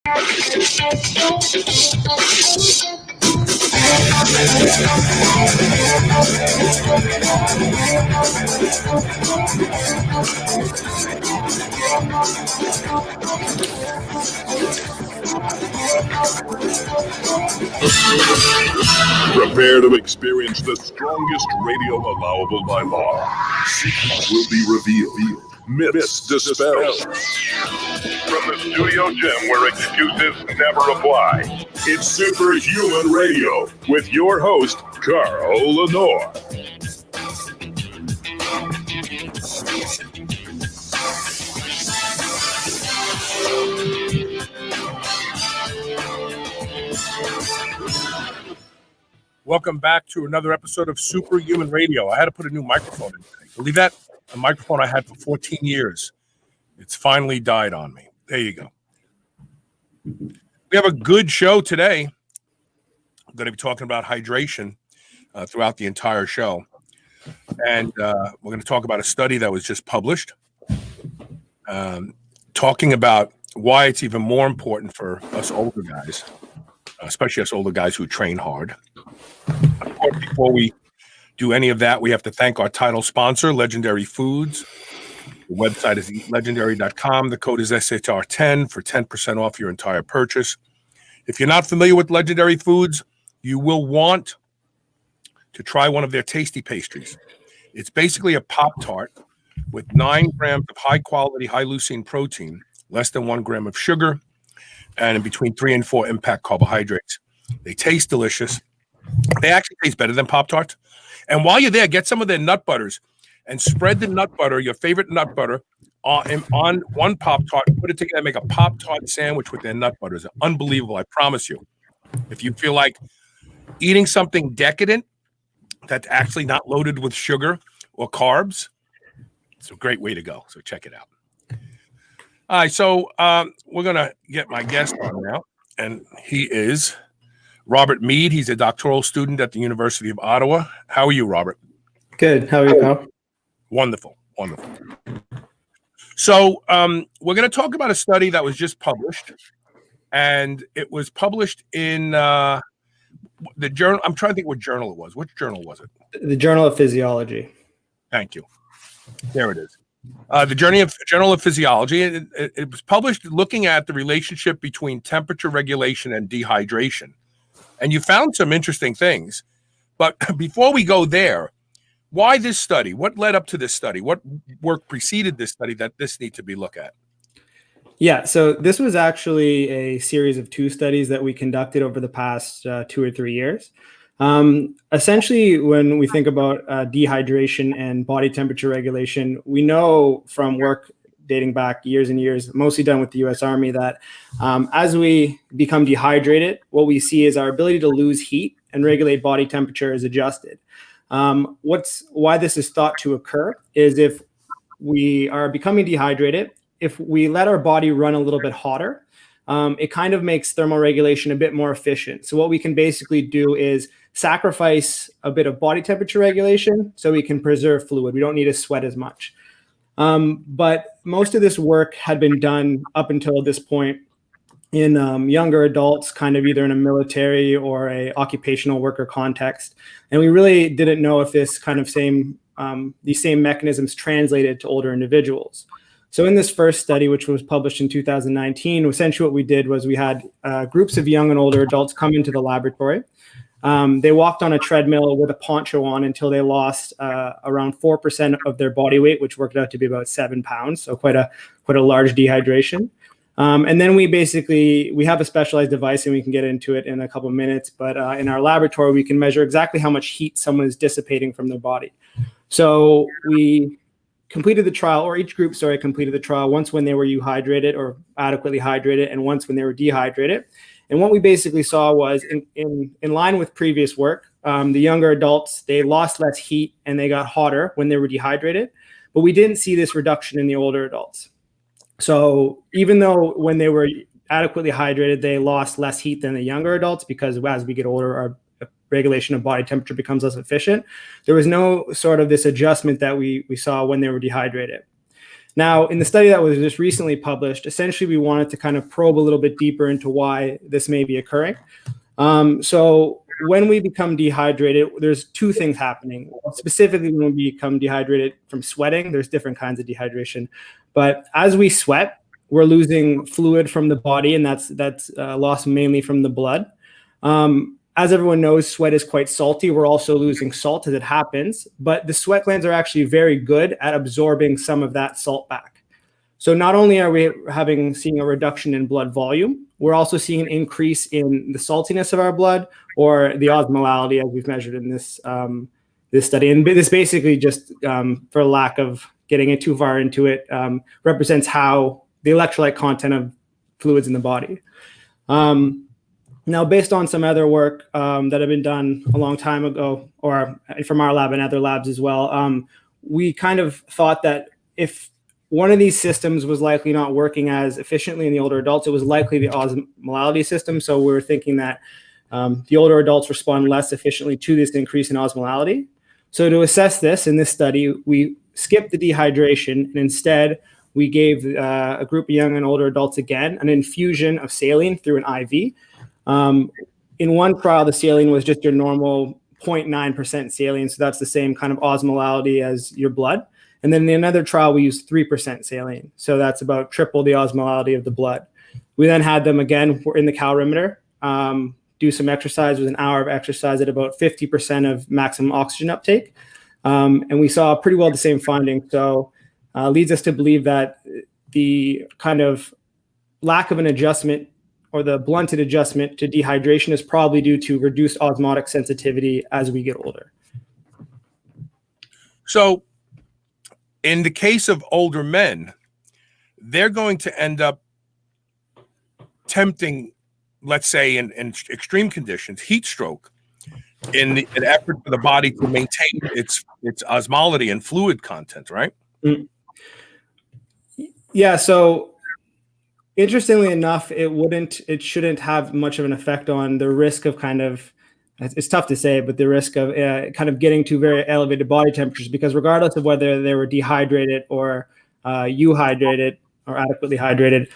Prepare to experience the strongest radio allowable by law. Secrets will be revealed. Myths dispelled. From the studio gym where excuses never apply, it's Superhuman Radio with your host, Carl Lenore. Welcome back to another episode of Superhuman Radio. I had to put a new microphone in today. Believe that? A microphone I had for 14 years. It's finally died on me. There you go. We have a good show today. I'm going to be talking about hydration throughout the entire show. And we're going to talk about a study that was just published, talking about why it's even more important for us older guys, especially us older guys who train hard. Before we do any of that, we have to thank our title sponsor, Legendary Foods. The website is eatlegendary.com. The code is SHR10 for 10% off your entire purchase. If you're not familiar with Legendary Foods, you will want to try one of their tasty pastries. It's basically a Pop-Tart with 9 grams of high-quality, high-leucine protein, less than 1 gram of sugar, and in between 3 and 4 impact carbohydrates. They taste delicious. They actually taste better than Pop-Tarts. And while you're there, get some of their nut butters and spread the nut butter, your favorite nut butter, on one Pop-Tart. Put it together, make a Pop-Tart sandwich with their nut butters. Unbelievable, I promise you. If you feel like eating something decadent that's actually not loaded with sugar or carbs, it's a great way to go. So check it out. All right, so we're going to get my guest on now, and he is Robert Meade. He's a doctoral student at the University of Ottawa. How are you, Robert? Good. How are you, Carl? Wonderful. Wonderful. So we're going to talk about a study that was just published, and it was published in the journal. I'm trying to think what journal it was. Which journal was it? The Journal of Physiology. Thank you. There it is. The Journal of Physiology. It was published looking at the relationship between temperature regulation and dehydration. And you found some interesting things. But before we go there, why this study? What led up to this study? What work preceded this study that this need to be looked at? Yeah, so this was actually a series of 2 studies that we conducted over the past 2 or 3 years. Essentially, when we think about dehydration and body temperature regulation, we know from work dating back years and years, mostly done with the U.S. Army, that as we become dehydrated, what we see is our ability to lose heat and regulate body temperature is adjusted. Why this is thought to occur is if we are becoming dehydrated, if we let our body run a little bit hotter, it kind of makes thermal regulation a bit more efficient. So what we can basically do is sacrifice a bit of body temperature regulation so we can preserve fluid. We don't need to sweat as much. But most of this work had been done up until this point in younger adults, kind of either in a military or a occupational worker context. And we really didn't know if this kind of these same mechanisms translated to older individuals. So in this first study, which was published in 2019, essentially what we did was we had groups of young and older adults come into the laboratory. They walked on a treadmill with a poncho on until they lost around 4% of their body weight, which worked out to be about 7 pounds. So quite a large dehydration. And then we have a specialized device, and we can get into it in a couple of minutes. But in our laboratory, we can measure exactly how much heat someone is dissipating from their body. So we completed the trial, or each group, completed the trial once when they were hydrated or adequately hydrated, and once when they were dehydrated. And what we basically saw was in line with previous work, the younger adults, they lost less heat and they got hotter when they were dehydrated, but we didn't see this reduction in the older adults. So even though when they were adequately hydrated, they lost less heat than the younger adults, because as we get older, our regulation of body temperature becomes less efficient. There was no sort of this adjustment that we saw when they were dehydrated. Now, in the study that was just recently published, essentially we wanted to kind of probe a little bit deeper into why this may be occurring. So when we become dehydrated, there's two things happening. Specifically, when we become dehydrated from sweating, there's different kinds of dehydration. But as we sweat, we're losing fluid from the body, and that's lost mainly from the blood. As everyone knows, sweat is quite salty. We're also losing salt as it happens, but the sweat glands are actually very good at absorbing some of that salt back. So not only are we seeing a reduction in blood volume, we're also seeing an increase in the saltiness of our blood, or the osmolality, as we've measured in this this study. And this basically just, for lack of getting it too far into it, represents how the electrolyte content of fluids in the body. Now, based on some other work that had been done a long time ago, or from our lab and other labs as well, we kind of thought that if one of these systems was likely not working as efficiently in the older adults, it was likely the osmolality system. So we were thinking that the older adults respond less efficiently to this increase in osmolality. So to assess this in this study, we skipped the dehydration, and instead we gave a group of young and older adults again an infusion of saline through an IV. In one trial, the saline was just your normal 0.9% saline, so that's the same kind of osmolality as your blood. And then in another trial, we used 3% saline, so that's about triple the osmolality of the blood. We then had them again in the calorimeter, do some exercise with an hour of exercise at about 50% of maximum oxygen uptake, and we saw pretty well the same finding. So leads us to believe that the kind of lack of an adjustment, or the blunted adjustment to dehydration, is probably due to reduced osmotic sensitivity as we get older. So in the case of older men, they're going to end up tempting, let's say in extreme conditions, heat stroke, in an effort for the body to maintain its osmolality and fluid content, right? Yeah, so interestingly enough, it shouldn't have much of an effect on the risk of it's tough to say, but the risk of kind of getting to very elevated body temperatures, because regardless of whether they were dehydrated or euhydrated or adequately hydrated,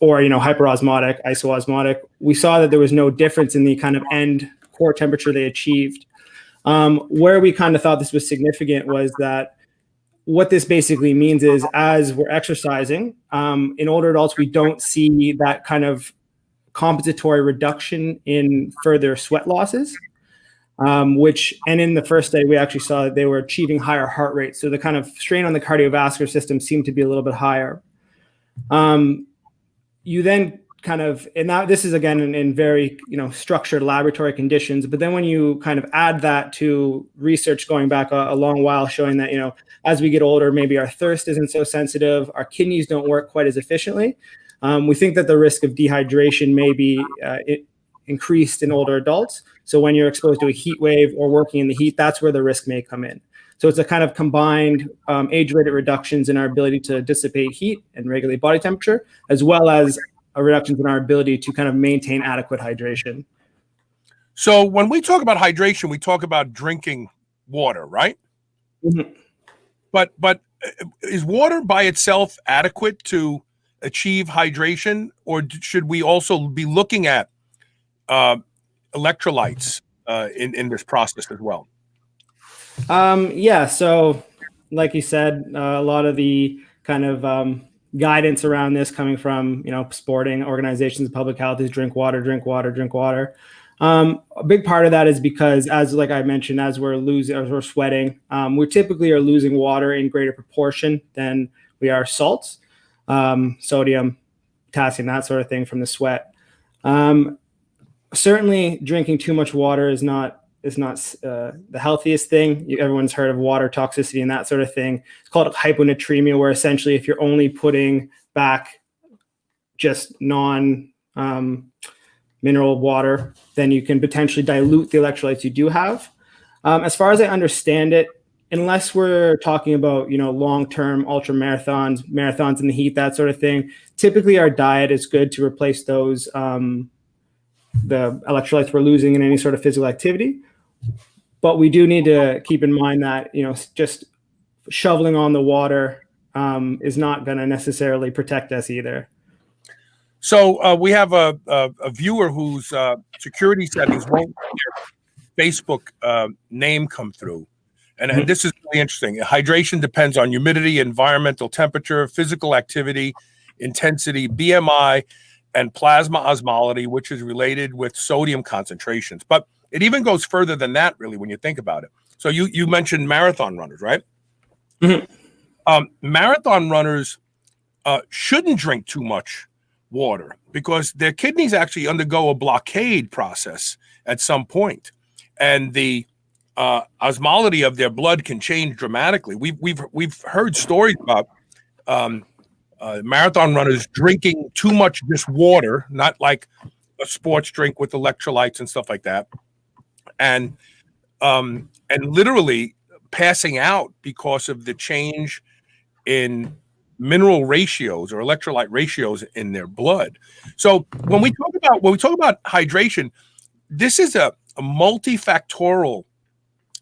or hyperosmotic, isoosmotic, we saw that there was no difference in the kind of end core temperature they achieved. Where we kind of thought this was significant was that what this basically means is, as we're exercising, in older adults, we don't see that kind of compensatory reduction in further sweat losses, and in the first study, we actually saw that they were achieving higher heart rates. So the kind of strain on the cardiovascular system seemed to be a little bit higher. You then kind of, and now this is again in very structured laboratory conditions, but then when you kind of add that to research going back a long while, showing that as we get older, maybe our thirst isn't so sensitive, our kidneys don't work quite as efficiently, we think that the risk of dehydration may be increased in older adults. So when you're exposed to a heat wave or working in the heat, that's where the risk may come in. So it's a kind of combined age-related reductions in our ability to dissipate heat and regulate body temperature, as well as a reductions in our ability to kind of maintain adequate hydration. So when we talk about hydration, we talk about drinking water, right? Mm-hmm. But is water by itself adequate to achieve hydration, or should we also be looking at electrolytes in this process as well? Yeah, so like you said, a lot of the kind of guidance around this coming from sporting organizations, public health, is drink water, drink water, drink water. A big part of that is because, like I mentioned, as we're sweating, we typically are losing water in greater proportion than we are salts, sodium, potassium, that sort of thing from the sweat. Certainly, drinking too much water is not the healthiest thing. Everyone's heard of water toxicity and that sort of thing. It's called hyponatremia, where essentially if you're only putting back just non-mineral water, then you can potentially dilute the electrolytes you do have. As far as I understand it, unless we're talking about long-term ultra marathons in the heat, that sort of thing, typically our diet is good to replace those the electrolytes we're losing in any sort of physical activity. But we do need to keep in mind that just shoveling on the water is not going to necessarily protect us either. So we have a viewer whose security settings won't let their Facebook name come through. And this is really interesting. Hydration depends on humidity, environmental temperature, physical activity, intensity, BMI, and plasma osmolality, which is related with sodium concentrations. But it even goes further than that, really, when you think about it. So you mentioned marathon runners, right? Mm-hmm. Marathon runners shouldn't drink too much water because their kidneys actually undergo a blockade process at some point, and the osmolality of their blood can change dramatically. We've heard stories about marathon runners drinking too much just water, not like a sports drink with electrolytes and stuff like that, and literally passing out because of the change in mineral ratios or electrolyte ratios in their blood. So when we talk about hydration, this is a multifactorial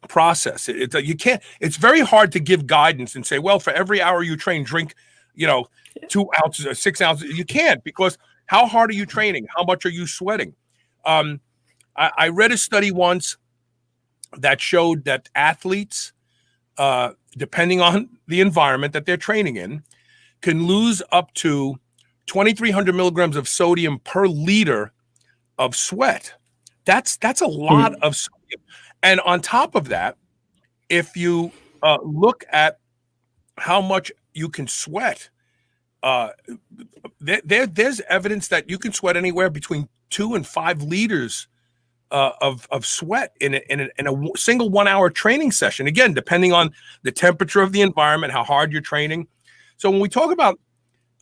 process. It's very hard to give guidance and say, well, for every hour you train, drink, 2 ounces or 6 ounces. You can't, because how hard are you training? How much are you sweating? I read a study once that showed that athletes, depending on the environment that they're training in, can lose up to 2,300 milligrams of sodium per liter of sweat. That's a lot of sodium. And on top of that, if you look at how much you can sweat, there's evidence that you can sweat anywhere between 2 and 5 liters of sweat in a single 1 hour training session. Again, depending on the temperature of the environment, how hard you're training. So when we talk about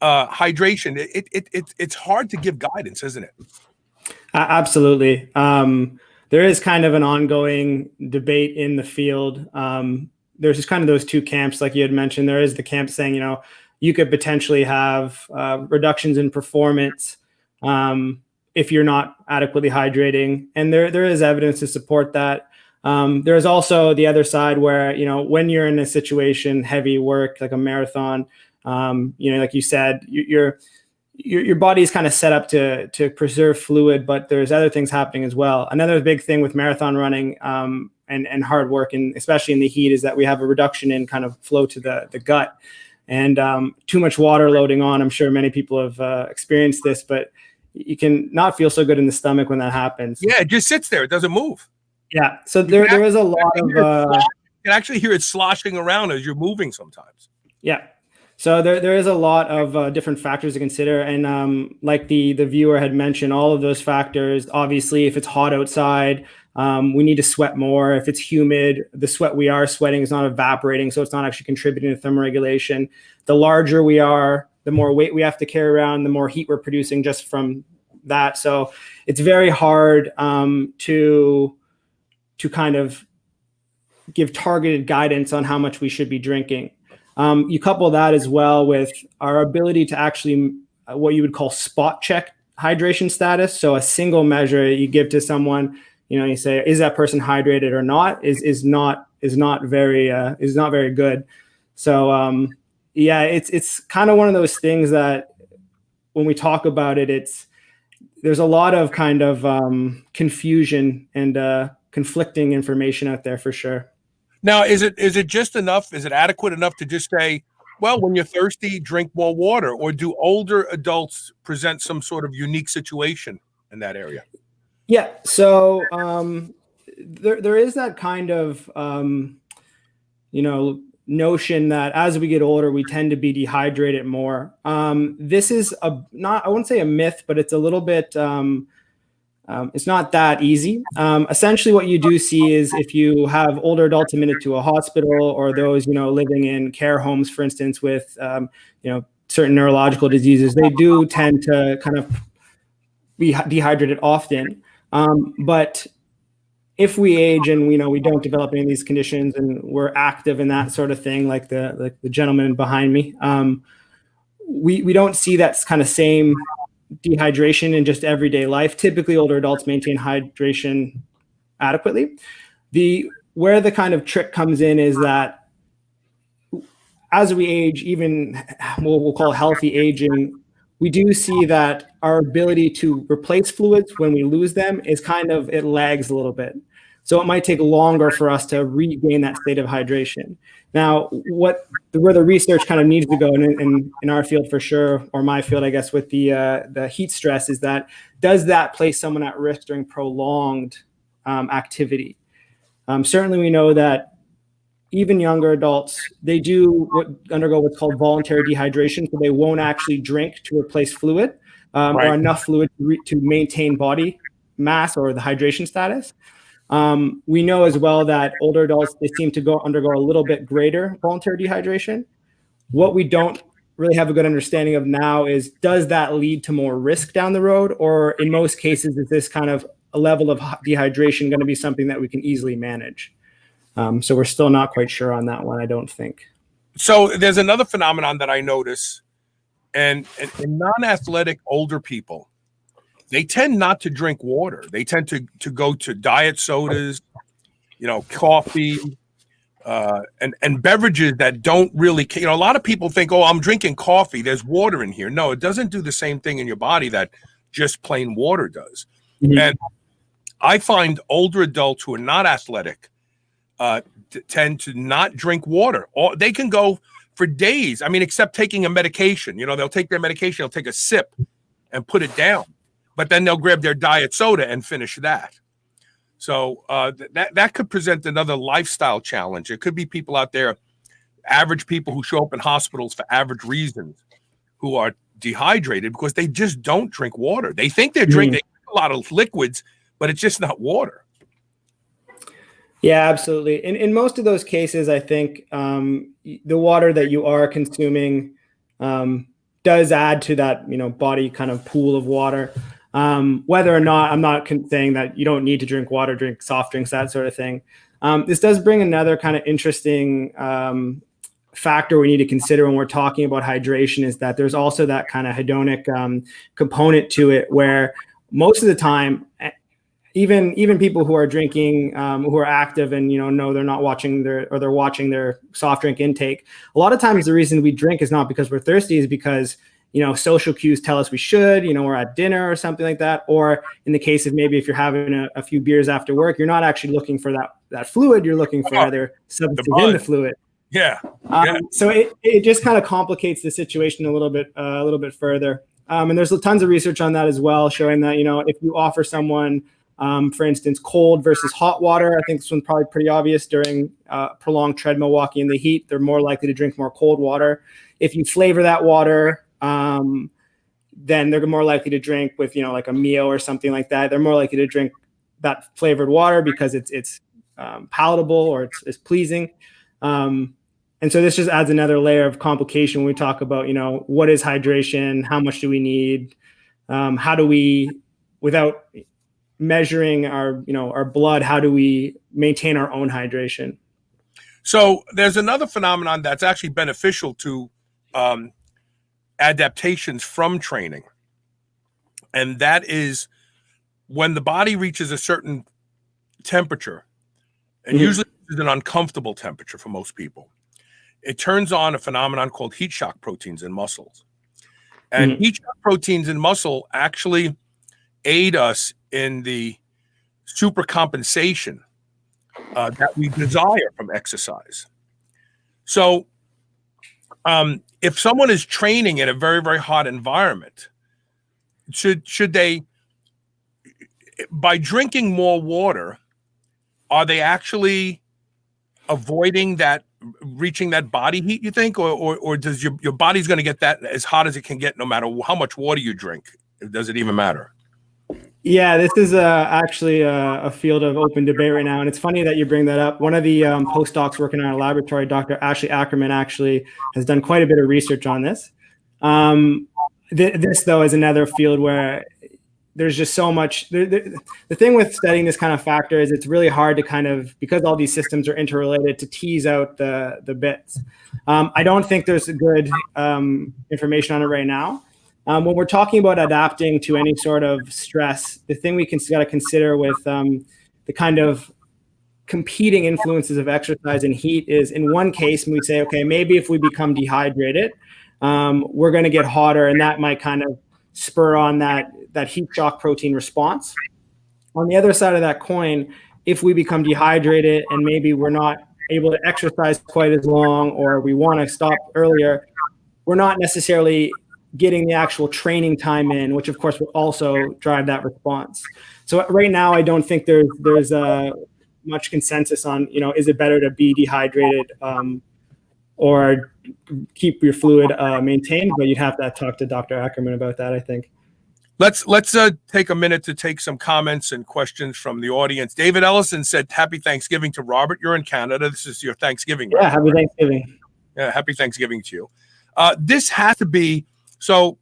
hydration, it's hard to give guidance, isn't it? Absolutely. There is kind of an ongoing debate in the field. There's just kind of those two camps, like you had mentioned. There is the camp saying, you could potentially have reductions in performance if you're not adequately hydrating. And there is evidence to support that. There's also the other side where, when you're in a situation, heavy work, like a marathon, like you said, your body is kind of set up to preserve fluid, but there's other things happening as well. Another big thing with marathon running and hard work, and especially in the heat, is that we have a reduction in kind of flow to the gut, and too much water loading on. I'm sure many people have experienced this, but you can not feel so good in the stomach when that happens. Yeah, it just sits there. It doesn't move. Yeah. So there is a lot of... you can actually hear it sloshing around as you're moving sometimes. Yeah. So there is a lot of different factors to consider. And like the viewer had mentioned, all of those factors, obviously, if it's hot outside, we need to sweat more. If it's humid, the sweat we are sweating is not evaporating, so it's not actually contributing to thermoregulation. The larger we are, the more weight we have to carry around, the more heat we're producing just from that. So it's very hard to kind of give targeted guidance on how much we should be drinking. You couple that as well with our ability to actually what you would call spot check hydration status. So a single measure you give to someone, you say, is that person hydrated or not, is not very good. So yeah, it's kind of one of those things that when we talk about it, there's a lot of kind of confusion and conflicting information out there for sure. Now, is it just enough? Is it adequate enough to just say, well, when you're thirsty, drink more water? Or do older adults present some sort of unique situation in that area? Yeah. So there is that kind of, notion that as we get older, we tend to be dehydrated more. This is I wouldn't say a myth, but it's a little bit, it's not that easy. Essentially, what you do see is if you have older adults admitted to a hospital, or those, living in care homes, for instance, with, certain neurological diseases, they do tend to kind of be dehydrated often. But if we age and we don't develop any of these conditions and we're active and that sort of thing, like the gentleman behind me, we don't see that kind of same dehydration in just everyday life. Typically, older adults maintain hydration adequately. Where the kind of trick comes in is that as we age, even what we'll call healthy aging, we do see that our ability to replace fluids when we lose them is it lags a little bit. So it might take longer for us to regain that state of hydration. Now, where the research kind of needs to go in our field for sure, or my field, I guess, with the heat stress, is that does that place someone at risk during prolonged activity? Certainly, we know that even younger adults, they undergo what's called voluntary dehydration, so they won't actually drink to replace fluid or enough fluid to maintain body mass or the hydration status. We know as well that older adults, they seem to undergo a little bit greater voluntary dehydration. What we don't really have a good understanding of now is, does that lead to more risk down the road? Or in most cases, is this kind of a level of dehydration going to be something that we can easily manage? So we're still not quite sure on that one, I don't think. So there's another phenomenon that I notice, and in non-athletic older people, they tend not to drink water. They tend to go to diet sodas, coffee, and beverages that don't really, a lot of people think, oh, I'm drinking coffee, there's water in here. No, it doesn't do the same thing in your body that just plain water does. Mm-hmm. And I find older adults who are not athletic tend to not drink water. Or they can go for days. I mean, except taking a medication. They'll take their medication, they'll take a sip and put it down. But then they'll grab their diet soda and finish that. So that could present another lifestyle challenge. It could be people out there, average people who show up in hospitals for average reasons, who are dehydrated because they just don't drink water. They think they're drinking a lot of liquids, but it's just not water. Yeah, absolutely. In most of those cases, I think the water that you are consuming does add to that, body kind of pool of water. Whether or not, I'm not saying that you don't need to drink water, drink soft drinks, that sort of thing. This does bring another kind of interesting factor we need to consider when we're talking about hydration, is that there's also that kind of hedonic component to it, where most of the time, even people who are drinking, who are active and know they're not watching they're watching their soft drink intake. A lot of times the reason we drink is not because we're thirsty, is because social cues tell us we should. We're at dinner or something like that. Or in the case of maybe if you're having a few beers after work, you're not actually looking for that fluid. You're looking for other substances in the fluid. Yeah. So it just kind of complicates the situation a little bit further. And there's tons of research on that as well, showing that if you offer someone, for instance, cold versus hot water, I think this one's probably pretty obvious during prolonged treadmill walking in the heat, they're more likely to drink more cold water. If you flavor that water, then they're more likely to drink with, like a meal or something like that. They're more likely to drink that flavored water because it's palatable or it's pleasing. And so this just adds another layer of complication when we talk about, what is hydration? How much do we need? How do we, without measuring our blood, how do we maintain our own hydration? So there's another phenomenon that's actually beneficial to adaptations from training. And that is when the body reaches a certain temperature, and usually it's an uncomfortable temperature for most people, it turns on a phenomenon called heat shock proteins in muscles. And heat shock proteins in muscle actually aid us in the supercompensation that we desire from exercise. So if someone is training in a very, very hot environment, should they, by drinking more water, are they actually avoiding reaching that body heat, you think? Or does your body's going to get that as hot as it can get no matter how much water you drink? Does it even matter? Yeah, this is actually a field of open debate right now. And it's funny that you bring that up. One of the postdocs working in our laboratory, Dr. Ashley Ackerman, actually has done quite a bit of research on this. This, though, is another field where there's just so much. The thing with studying this kind of factor is it's really hard to because all these systems are interrelated, to tease out the bits. I don't think there's a good information on it right now. When we're talking about adapting to any sort of stress, the thing we got to consider with the kind of competing influences of exercise and heat is, in one case, we say, okay, maybe if we become dehydrated, we're going to get hotter, and that might kind of spur on that heat shock protein response. On the other side of that coin, if we become dehydrated and maybe we're not able to exercise quite as long, or we want to stop earlier, we're not necessarily getting the actual training time in, which of course will also drive that response. So right now, I don't think there's much consensus on, is it better to be dehydrated or keep your fluid maintained? But you'd have to talk to Dr. Ackerman about that, I think. Let's take a minute to take some comments and questions from the audience. David Ellison said, "Happy Thanksgiving to Robert. You're in Canada. This is your Thanksgiving." Yeah, happy Thanksgiving. Yeah, happy Thanksgiving to you. This has to be, so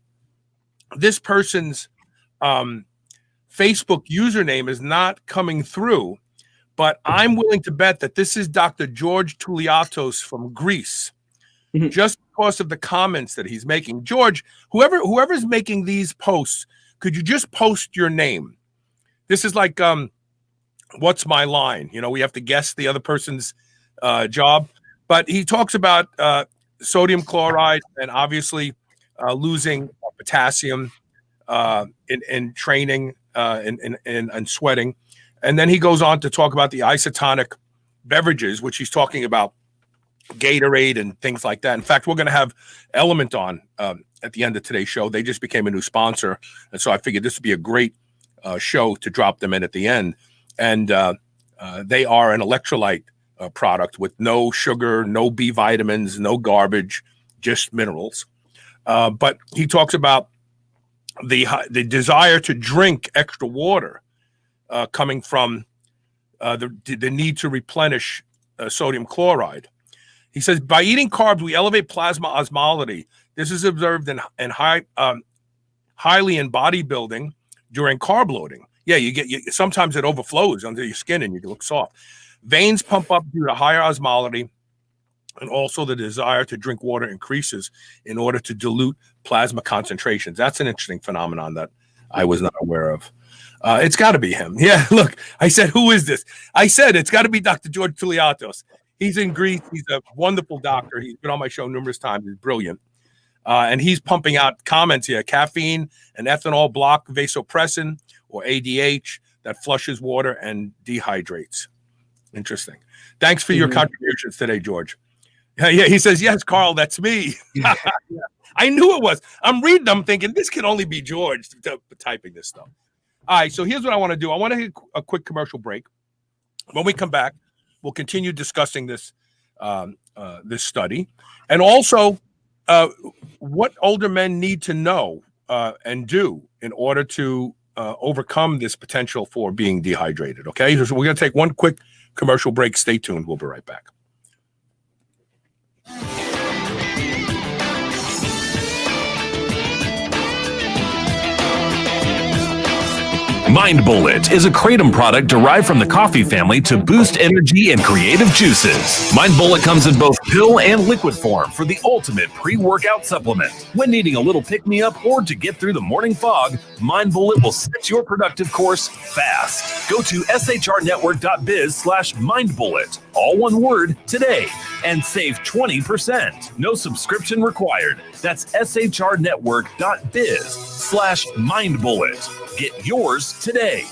this person's Facebook username is not coming through, but I'm willing to bet that this is Dr. George Touliatos from Greece. Mm-hmm. Just because of the comments that he's making. George, whoever's making these posts, could you just post your name? This is like, what's my line? We have to guess the other person's job. But he talks about sodium chloride and obviously losing potassium in training and sweating. And then he goes on to talk about the isotonic beverages, which he's talking about Gatorade and things like that. In fact, we're going to have LMNT on at the end of today's show. They just became a new sponsor, and so I figured this would be a great show to drop them in at the end. And they are an electrolyte product with no sugar, no B vitamins, no garbage, just minerals. But he talks about the desire to drink extra water coming from the need to replenish sodium chloride. He says, by eating carbs, we elevate plasma osmolality. This is observed in highly in bodybuilding during carb loading. Yeah, sometimes it overflows under your skin and you look soft. Veins pump up due to higher osmolality, and also the desire to drink water increases in order to dilute plasma concentrations. That's an interesting phenomenon that I was not aware of. It's got to be him. Yeah, look, I said, who is this? I said, it's got to be Dr. George Touliatos. He's in Greece. He's a wonderful doctor. He's been on my show numerous times. He's brilliant. And he's pumping out comments here. Caffeine and ethanol block vasopressin, or ADH, that flushes water and dehydrates. Interesting. Thanks for your contributions today, George. Yeah, he says, yes, Carl, that's me. Yeah. I knew it was. I'm reading them thinking this can only be George typing this stuff. All right, so here's what I want to do. I want to hit a quick commercial break. When we come back, we'll continue discussing this this study, and also what older men need to know and do in order to overcome this potential for being dehydrated. Okay, so we're going to take one quick commercial break. Stay tuned. We'll be right back. Mind Bullet is a kratom product derived from the coffee family to boost energy and creative juices. Mind Bullet comes in both pill and liquid form for the ultimate pre-workout supplement. When needing a little pick-me-up or to get through the morning fog, Mind Bullet will set your productive course fast. Go to shrnetwork.biz/mindbullet, all one word, today, and save 20%. No subscription required. That's shrnetwork.biz/mindbullet. Get yours today.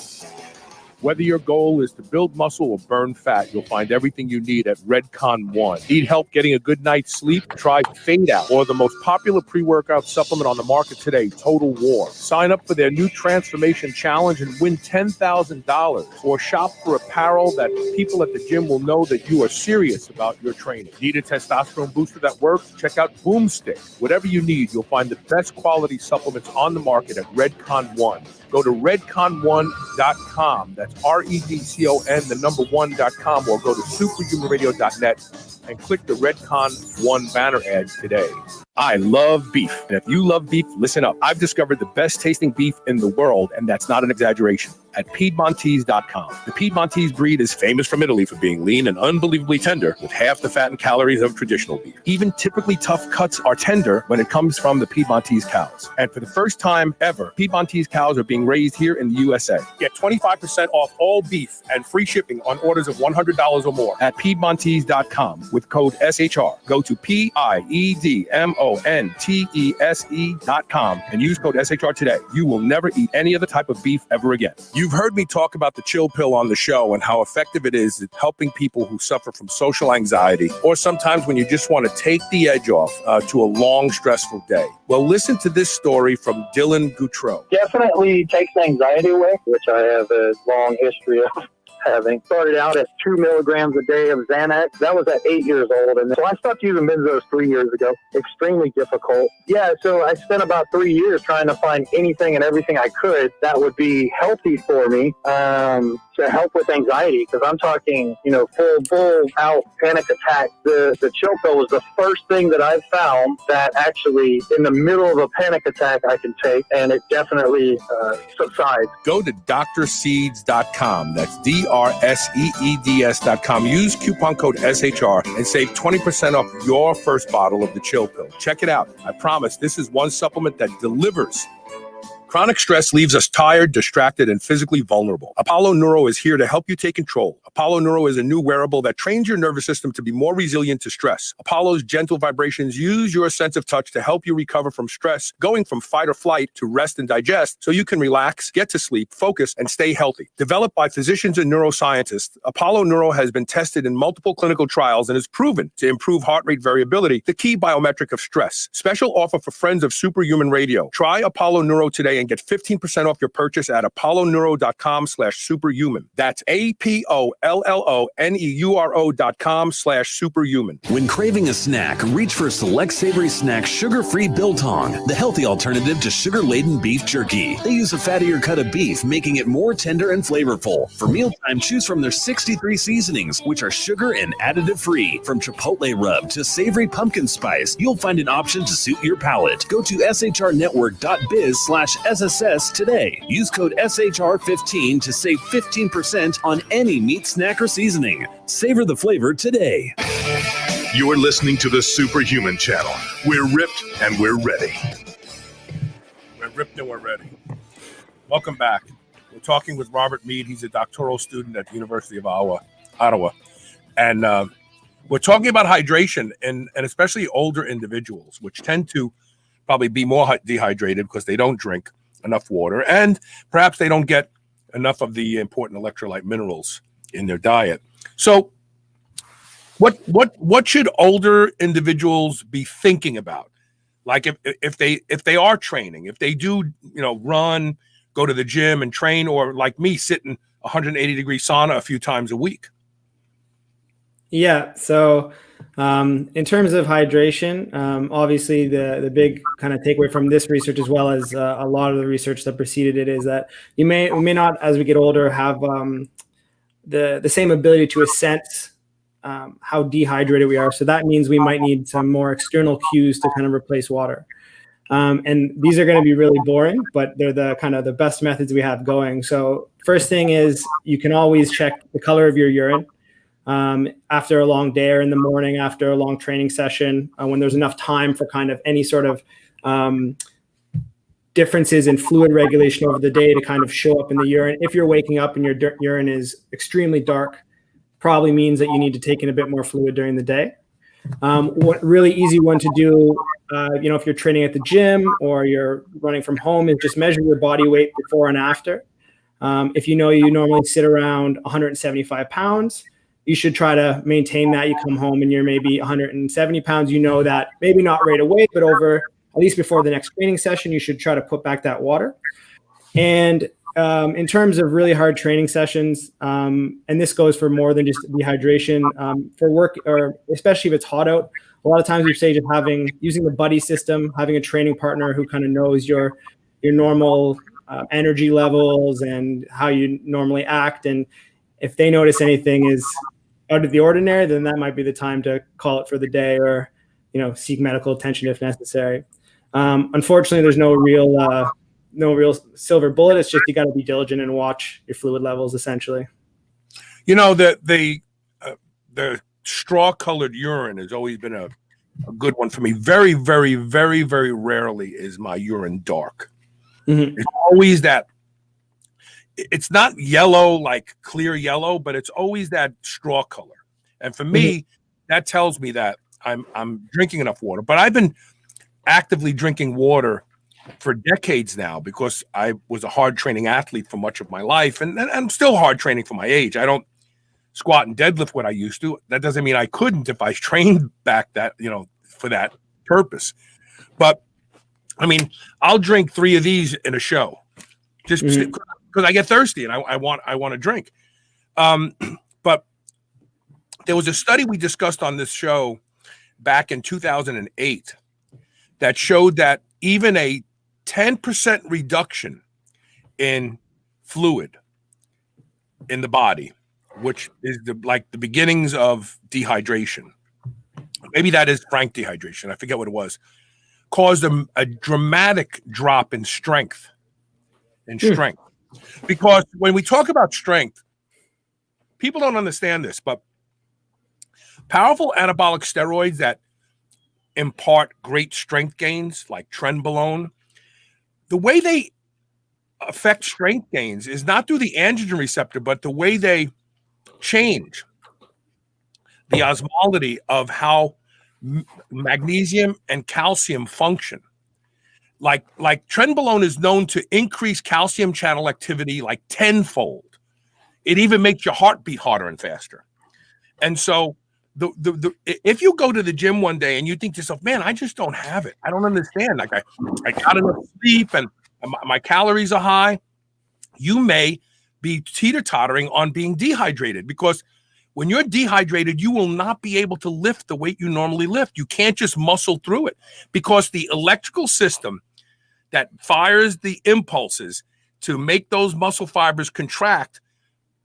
Whether your goal is to build muscle or burn fat, you'll find everything you need at Redcon One. Need help getting a good night's sleep? Try Fade Out, or the most popular pre-workout supplement on the market today, Total War. Sign up for their new Transformation Challenge and win $10,000, or shop for apparel that people at the gym will know that you are serious about your training. Need a testosterone booster that works? Check out Boomstick. Whatever you need, you'll find the best quality supplements on the market at Redcon One. Go to redcon1.com. That's REDCON, the number 1.com, or go to superhumanradio.net and click the Redcon One banner ad today. I love beef. And if you love beef, listen up. I've discovered the best tasting beef in the world, and that's not an exaggeration. at Piedmontese.com. The Piedmontese breed is famous from Italy for being lean and unbelievably tender, with half the fat and calories of traditional beef. Even typically tough cuts are tender when it comes from the Piedmontese cows. And for the first time ever, Piedmontese cows are being raised here in the USA. Get 25% off all beef and free shipping on orders of $100 or more at Piedmontese.com with code SHR. Go to Piedmontese.com and use code SHR today. You will never eat any other type of beef ever again. You've heard me talk about the chill pill on the show and how effective it is at helping people who suffer from social anxiety, or sometimes when you just want to take the edge off to a long, stressful day. Well, listen to this story from Dylan Goutreau. Definitely takes anxiety away, which I have a long history of having. Started out at 2 milligrams a day of Xanax. That was at 8 years old. And so I stopped using benzos 3 years ago. Extremely difficult. Yeah, so I spent about 3 years trying to find anything and everything I could that would be healthy for me to help with anxiety. Because I'm talking, full out panic attack. The chill pill was the first thing that I found that actually in the middle of a panic attack I can take, and it definitely subsides. Go to drseeds.com. That's DRSEEDS.com. Use coupon code SHR and save 20% off your first bottle of the chill pill. Check it out. I promise this is one supplement that delivers. Chronic stress leaves us tired, distracted, and physically vulnerable. Apollo Neuro is here to help you take control. Apollo Neuro is a new wearable that trains your nervous system to be more resilient to stress. Apollo's gentle vibrations use your sense of touch to help you recover from stress, going from fight or flight to rest and digest so you can relax, get to sleep, focus, and stay healthy. Developed by physicians and neuroscientists, Apollo Neuro has been tested in multiple clinical trials and is proven to improve heart rate variability, the key biometric of stress. Special offer for friends of Superhuman Radio. Try Apollo Neuro today and get 15% off your purchase at apolloneuro.com/superhuman. That's APOLLONEURO.com/superhuman. When craving a snack, reach for Select Savory Snack Sugar-Free Biltong, the healthy alternative to sugar-laden beef jerky. They use a fattier cut of beef, making it more tender and flavorful. For mealtime, choose from their 63 seasonings, which are sugar and additive-free. From chipotle rub to savory pumpkin spice, you'll find an option to suit your palate. Go to shrnetwork.biz/SSS today. Use code SHR15 to save 15% on any meat snack or seasoning. Savor the flavor today. You're listening to the Superhuman Channel. We're ripped and we're ready. We're ripped and we're ready. Welcome back. We're talking with Robert Meade. He's a doctoral student at the University of Ottawa. And we're talking about hydration and especially older individuals, which tend to probably be more dehydrated because they don't drink enough water, and perhaps they don't get enough of the important electrolyte minerals in their diet. So what should older individuals be thinking about? Like if they are training, if they do, run, go to the gym and train, or like me, sit in 180-degree sauna a few times a week? Yeah. So in terms of hydration, obviously the big kind of takeaway from this research, as well as a lot of the research that preceded it, is that we may not, as we get older, have the same ability to sense how dehydrated we are. So that means we might need some more external cues to kind of replace water. And these are going to be really boring, but they're the kind of the best methods we have going. So first thing is you can always check the color of your urine. After a long day or in the morning after a long training session, when there's enough time for kind of any sort of differences in fluid regulation over the day to kind of show up in the urine. If you're waking up and your urine is extremely dark, probably means that you need to take in a bit more fluid during the day. What really easy one to do, if you're training at the gym or you're running from home, is just measure your body weight before and after. If you normally sit around 175 pounds, you should try to maintain that. You come home and you're maybe 170 pounds. That maybe not right away, but over at least before the next training session, you should try to put back that water. And in terms of really hard training sessions, and this goes for more than just dehydration, for work, or especially if it's hot out, a lot of times we say just using the buddy system, having a training partner who kind of knows your normal energy levels and how you normally act. And if they notice anything is out of the ordinary, then that might be the time to call it for the day, or seek medical attention if necessary. Unfortunately, there's no real no real silver bullet. It's just you got to be diligent and watch your fluid levels, essentially. You know, the straw-colored urine has always been a good one for me. Very, very, very, very rarely is my urine dark. Mm-hmm. It's always that. It's not yellow, like clear yellow, but it's always that straw color. And for me, that tells me that I'm drinking enough water. But I've been actively drinking water for decades now because I was a hard training athlete for much of my life, and I'm still hard training for my age. I don't squat and deadlift what I used to. That doesn't mean I couldn't if I trained back that, for that purpose. But I mean, I'll drink 3 of these in a show just because I get thirsty and I want to drink. But there was a study we discussed on this show back in 2008 that showed that even a 10% reduction in fluid in the body, which is the beginnings of dehydration, maybe that is frank dehydration, I forget what it was, caused a dramatic drop in strength. Because when we talk about strength, people don't understand this, but powerful anabolic steroids that impart great strength gains, like trenbolone, the way they affect strength gains is not through the androgen receptor, but the way they change the osmolality of how magnesium and calcium function. Like trenbolone is known to increase calcium channel activity like tenfold. It even makes your heart beat harder and faster. And so if you go to the gym one day and you think to yourself, man, I just don't have it. I don't understand. Like I got enough sleep and my calories are high. You may be teeter-tottering on being dehydrated, because when you're dehydrated, you will not be able to lift the weight you normally lift. You can't just muscle through it, because the electrical system that fires the impulses to make those muscle fibers contract,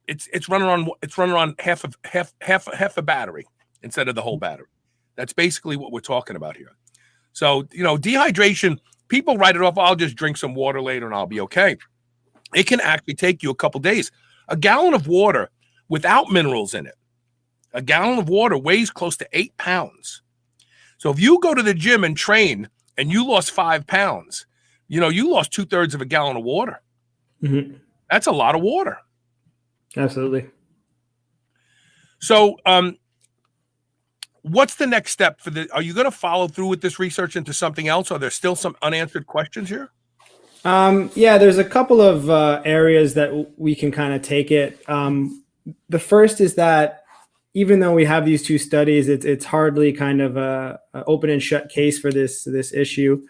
it's running on half a battery instead of the whole battery. That's basically what we're talking about here. So, dehydration, people write it off. I'll just drink some water later and I'll be okay. It can actually take you a couple days. A gallon of water without minerals in it, a gallon of water weighs close to 8 pounds. So if you go to the gym and train and you lost 5 pounds, you lost 2/3 of a gallon of water. Mm-hmm. That's a lot of water. Absolutely. So, what's the next step are you going to follow through with this research into something else? Are there still some unanswered questions here? Yeah, there's a couple of areas that we can kind of take it. The first is that even though we have these 2 studies, it's hardly kind of a open and shut case for this issue.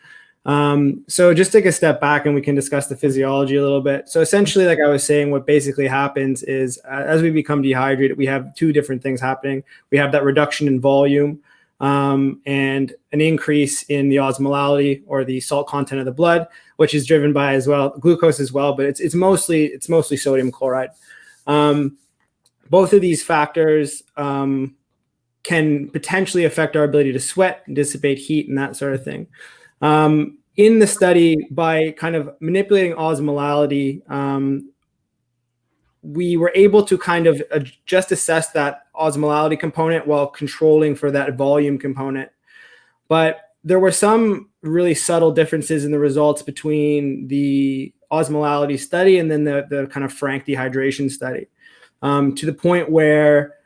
So just take a step back and we can discuss the physiology a little bit. So essentially, like I was saying, what basically happens is as we become dehydrated, we have 2 different things happening. We have that reduction in volume and an increase in the osmolality, or the salt content of the blood, which is driven by as well glucose as well, but it's mostly sodium chloride. Both of these factors can potentially affect our ability to sweat, dissipate heat, and that sort of thing. In the study, by kind of manipulating osmolality, we were able to kind of just assess that osmolality component while controlling for that volume component. But there were some really subtle differences in the results between the osmolality study and then the kind of frank dehydration study, to the point where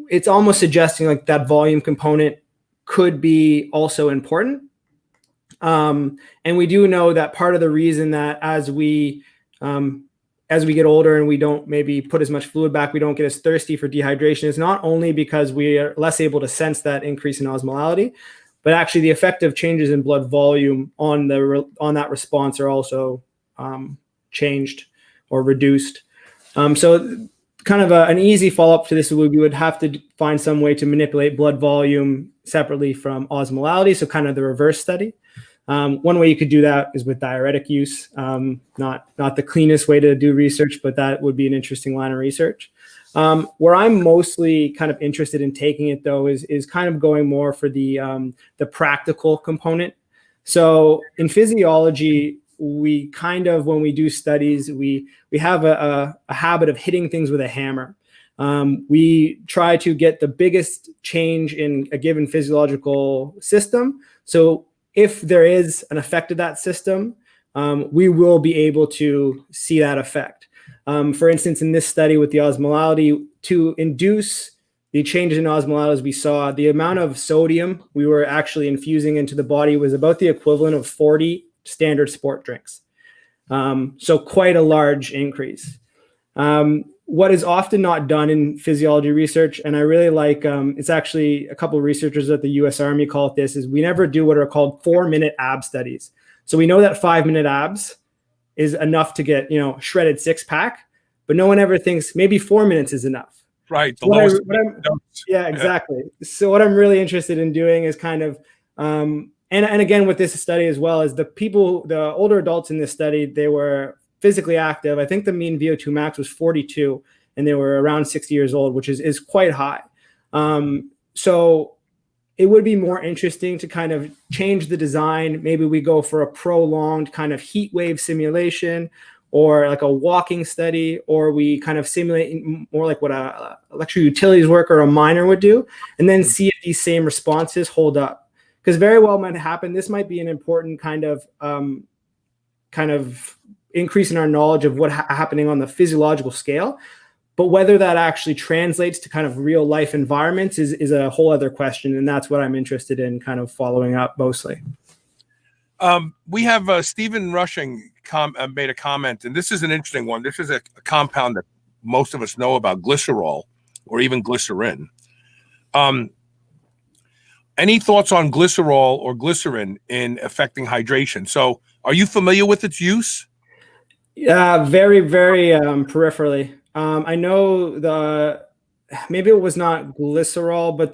it's almost suggesting like that volume component could be also important. And we do know that part of the reason that as we get older and we don't maybe put as much fluid back, we don't get as thirsty for dehydration, is not only because we are less able to sense that increase in osmolality, but actually the effect of changes in blood volume on that response are also changed or reduced. So kind of an easy follow-up to this would we would have to find some way to manipulate blood volume separately from osmolality, so kind of the reverse study. One way you could do that is with diuretic use. Not the cleanest way to do research, but that would be an interesting line of research. Where I'm mostly kind of interested in taking it, though, is kind of going more for the practical component. So in physiology, we kind of, when we do studies, we have a habit of hitting things with a hammer. We try to get the biggest change in a given physiological system. So if there is an effect of that system, we will be able to see that effect. For instance, in this study with the osmolality, to induce the changes in osmolality, we saw the amount of sodium we were actually infusing into the body was about the equivalent of 40 standard sport drinks. So quite a large increase. What is often not done in physiology research, and I really like, it's actually a couple of researchers at the US Army call it this, is we never do what are called 4-minute ab studies. So we know that 5-minute abs is enough to get, shredded 6-pack, but no one ever thinks maybe 4 minutes is enough. Right. Yeah, exactly. So what I'm really interested in doing is kind of, and again, with this study as well, is the older adults in this study, they were physically active. I think the mean VO2 max was 42 and they were around 60 years old, which is quite high. So it would be more interesting to kind of change the design. Maybe we go for a prolonged kind of heat wave simulation, or like a walking study, or we kind of simulate more like what a electric utilities worker or a miner would do, and then see if these same responses hold up. Because very well might happen. This might be an important kind of increase in our knowledge of what's happening on the physiological scale. But whether that actually translates to kind of real life environments is a whole other question. And that's what I'm interested in kind of following up mostly. We have Stephen Rushing made a comment, and this is an interesting one. This is a compound that most of us know about, glycerol, or even glycerin. Any thoughts on glycerol or glycerin in affecting hydration? So are you familiar with its use? Yeah, very, very peripherally. I know maybe it was not glycerol, but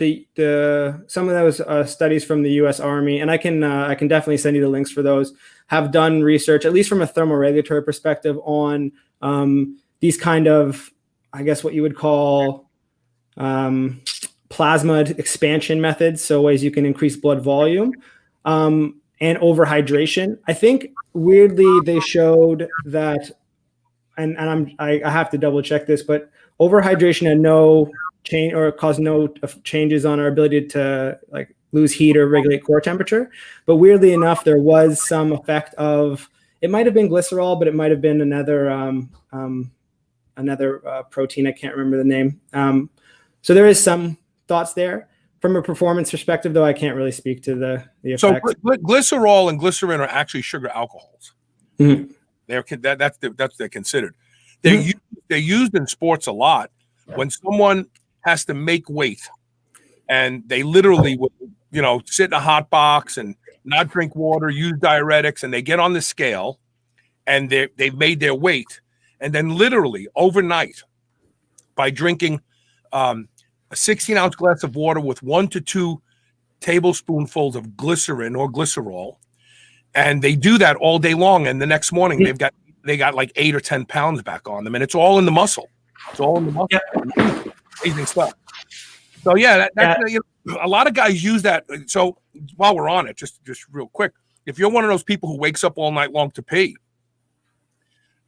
some of those studies from the U.S. Army, and I can definitely send you the links for those, have done research, at least from a thermoregulatory perspective, on these kind of, I guess what you would call plasma expansion methods, so ways you can increase blood volume, and overhydration. I think weirdly they showed that, and I have to double check this, but overhydration had no change or caused no changes on our ability to like lose heat or regulate core temperature. But weirdly enough, there was some effect of, it might have been glycerol, but it might have been another protein. I can't remember the name. So there is some thoughts there. From a performance perspective, though, I can't really speak to the effect. So glycerol and glycerin are actually sugar alcohols. Mm-hmm. That's what they're considered. They're used in sports a lot when someone has to make weight, and they literally will, sit in a hot box and not drink water, use diuretics, and they get on the scale, and they've made their weight, and then literally overnight, by drinking a 16-ounce glass of water with 1 to 2 tablespoonfuls of glycerin or glycerol, and they do that all day long, and the next morning they got like 8 or 10 pounds back on them, and it's all in the muscle. It's all in the muscle. Yeah. Amazing stuff. So a lot of guys use that. So while we're on it, just real quick, if you're one of those people who wakes up all night long to pee,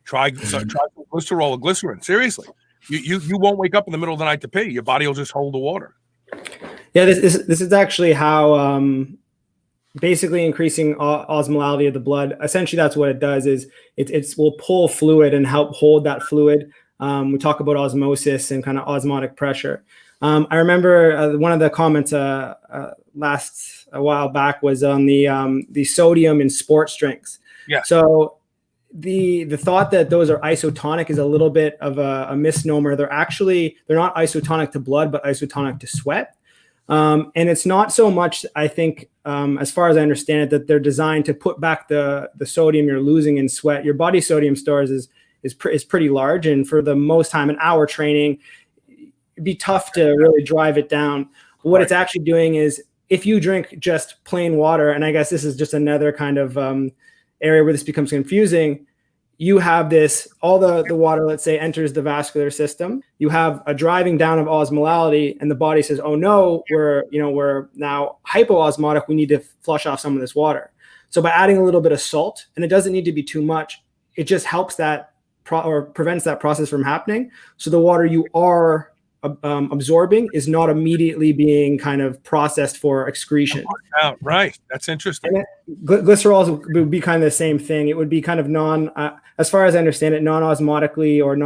try glycerol or glycerin. Seriously, you won't wake up in the middle of the night to pee. Your body will just hold the water. Yeah, this is actually how basically increasing osmolality of the blood. Essentially, that's what it does. Is it will pull fluid and help hold that fluid. We talk about osmosis and kind of osmotic pressure. I remember one of the comments a while back was on the sodium in sports drinks. Yeah. So the thought that those are isotonic is a little bit of a misnomer. They're not isotonic to blood, but isotonic to sweat. And it's not so much, I think, as far as I understand it, that they're designed to put back the sodium you're losing in sweat. Your body sodium stores is pretty large, and for the most time in our training, it'd be tough to really drive it down. But what it's actually doing is, if you drink just plain water, and I guess this is just another kind of area where this becomes confusing, you have all the water, let's say, enters the vascular system. You have a driving down of osmolality, and the body says, oh no, we're now hypoosmotic. We need to flush off some of this water. So by adding a little bit of salt, and it doesn't need to be too much, it just helps that or prevents that process from happening. So the water you are absorbing is not immediately being kind of processed for excretion. Right. That's interesting. And glycerols would be kind of the same thing. It would be kind of as far as I understand it, non-osmotically or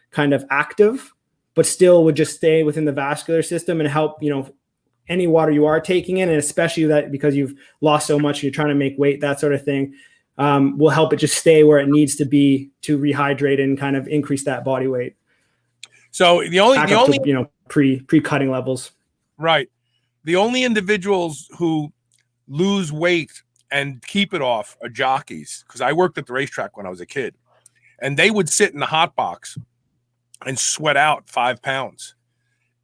kind of active, but still would just stay within the vascular system and help, any water you are taking in, and especially that because you've lost so much, you're trying to make weight, that sort of thing, will help it just stay where it needs to be to rehydrate and kind of increase that body weight. So the only pre-cutting levels. Right. The only individuals who lose weight and keep it off are jockeys, because I worked at the racetrack when I was a kid, and they would sit in the hot box and sweat out 5 pounds.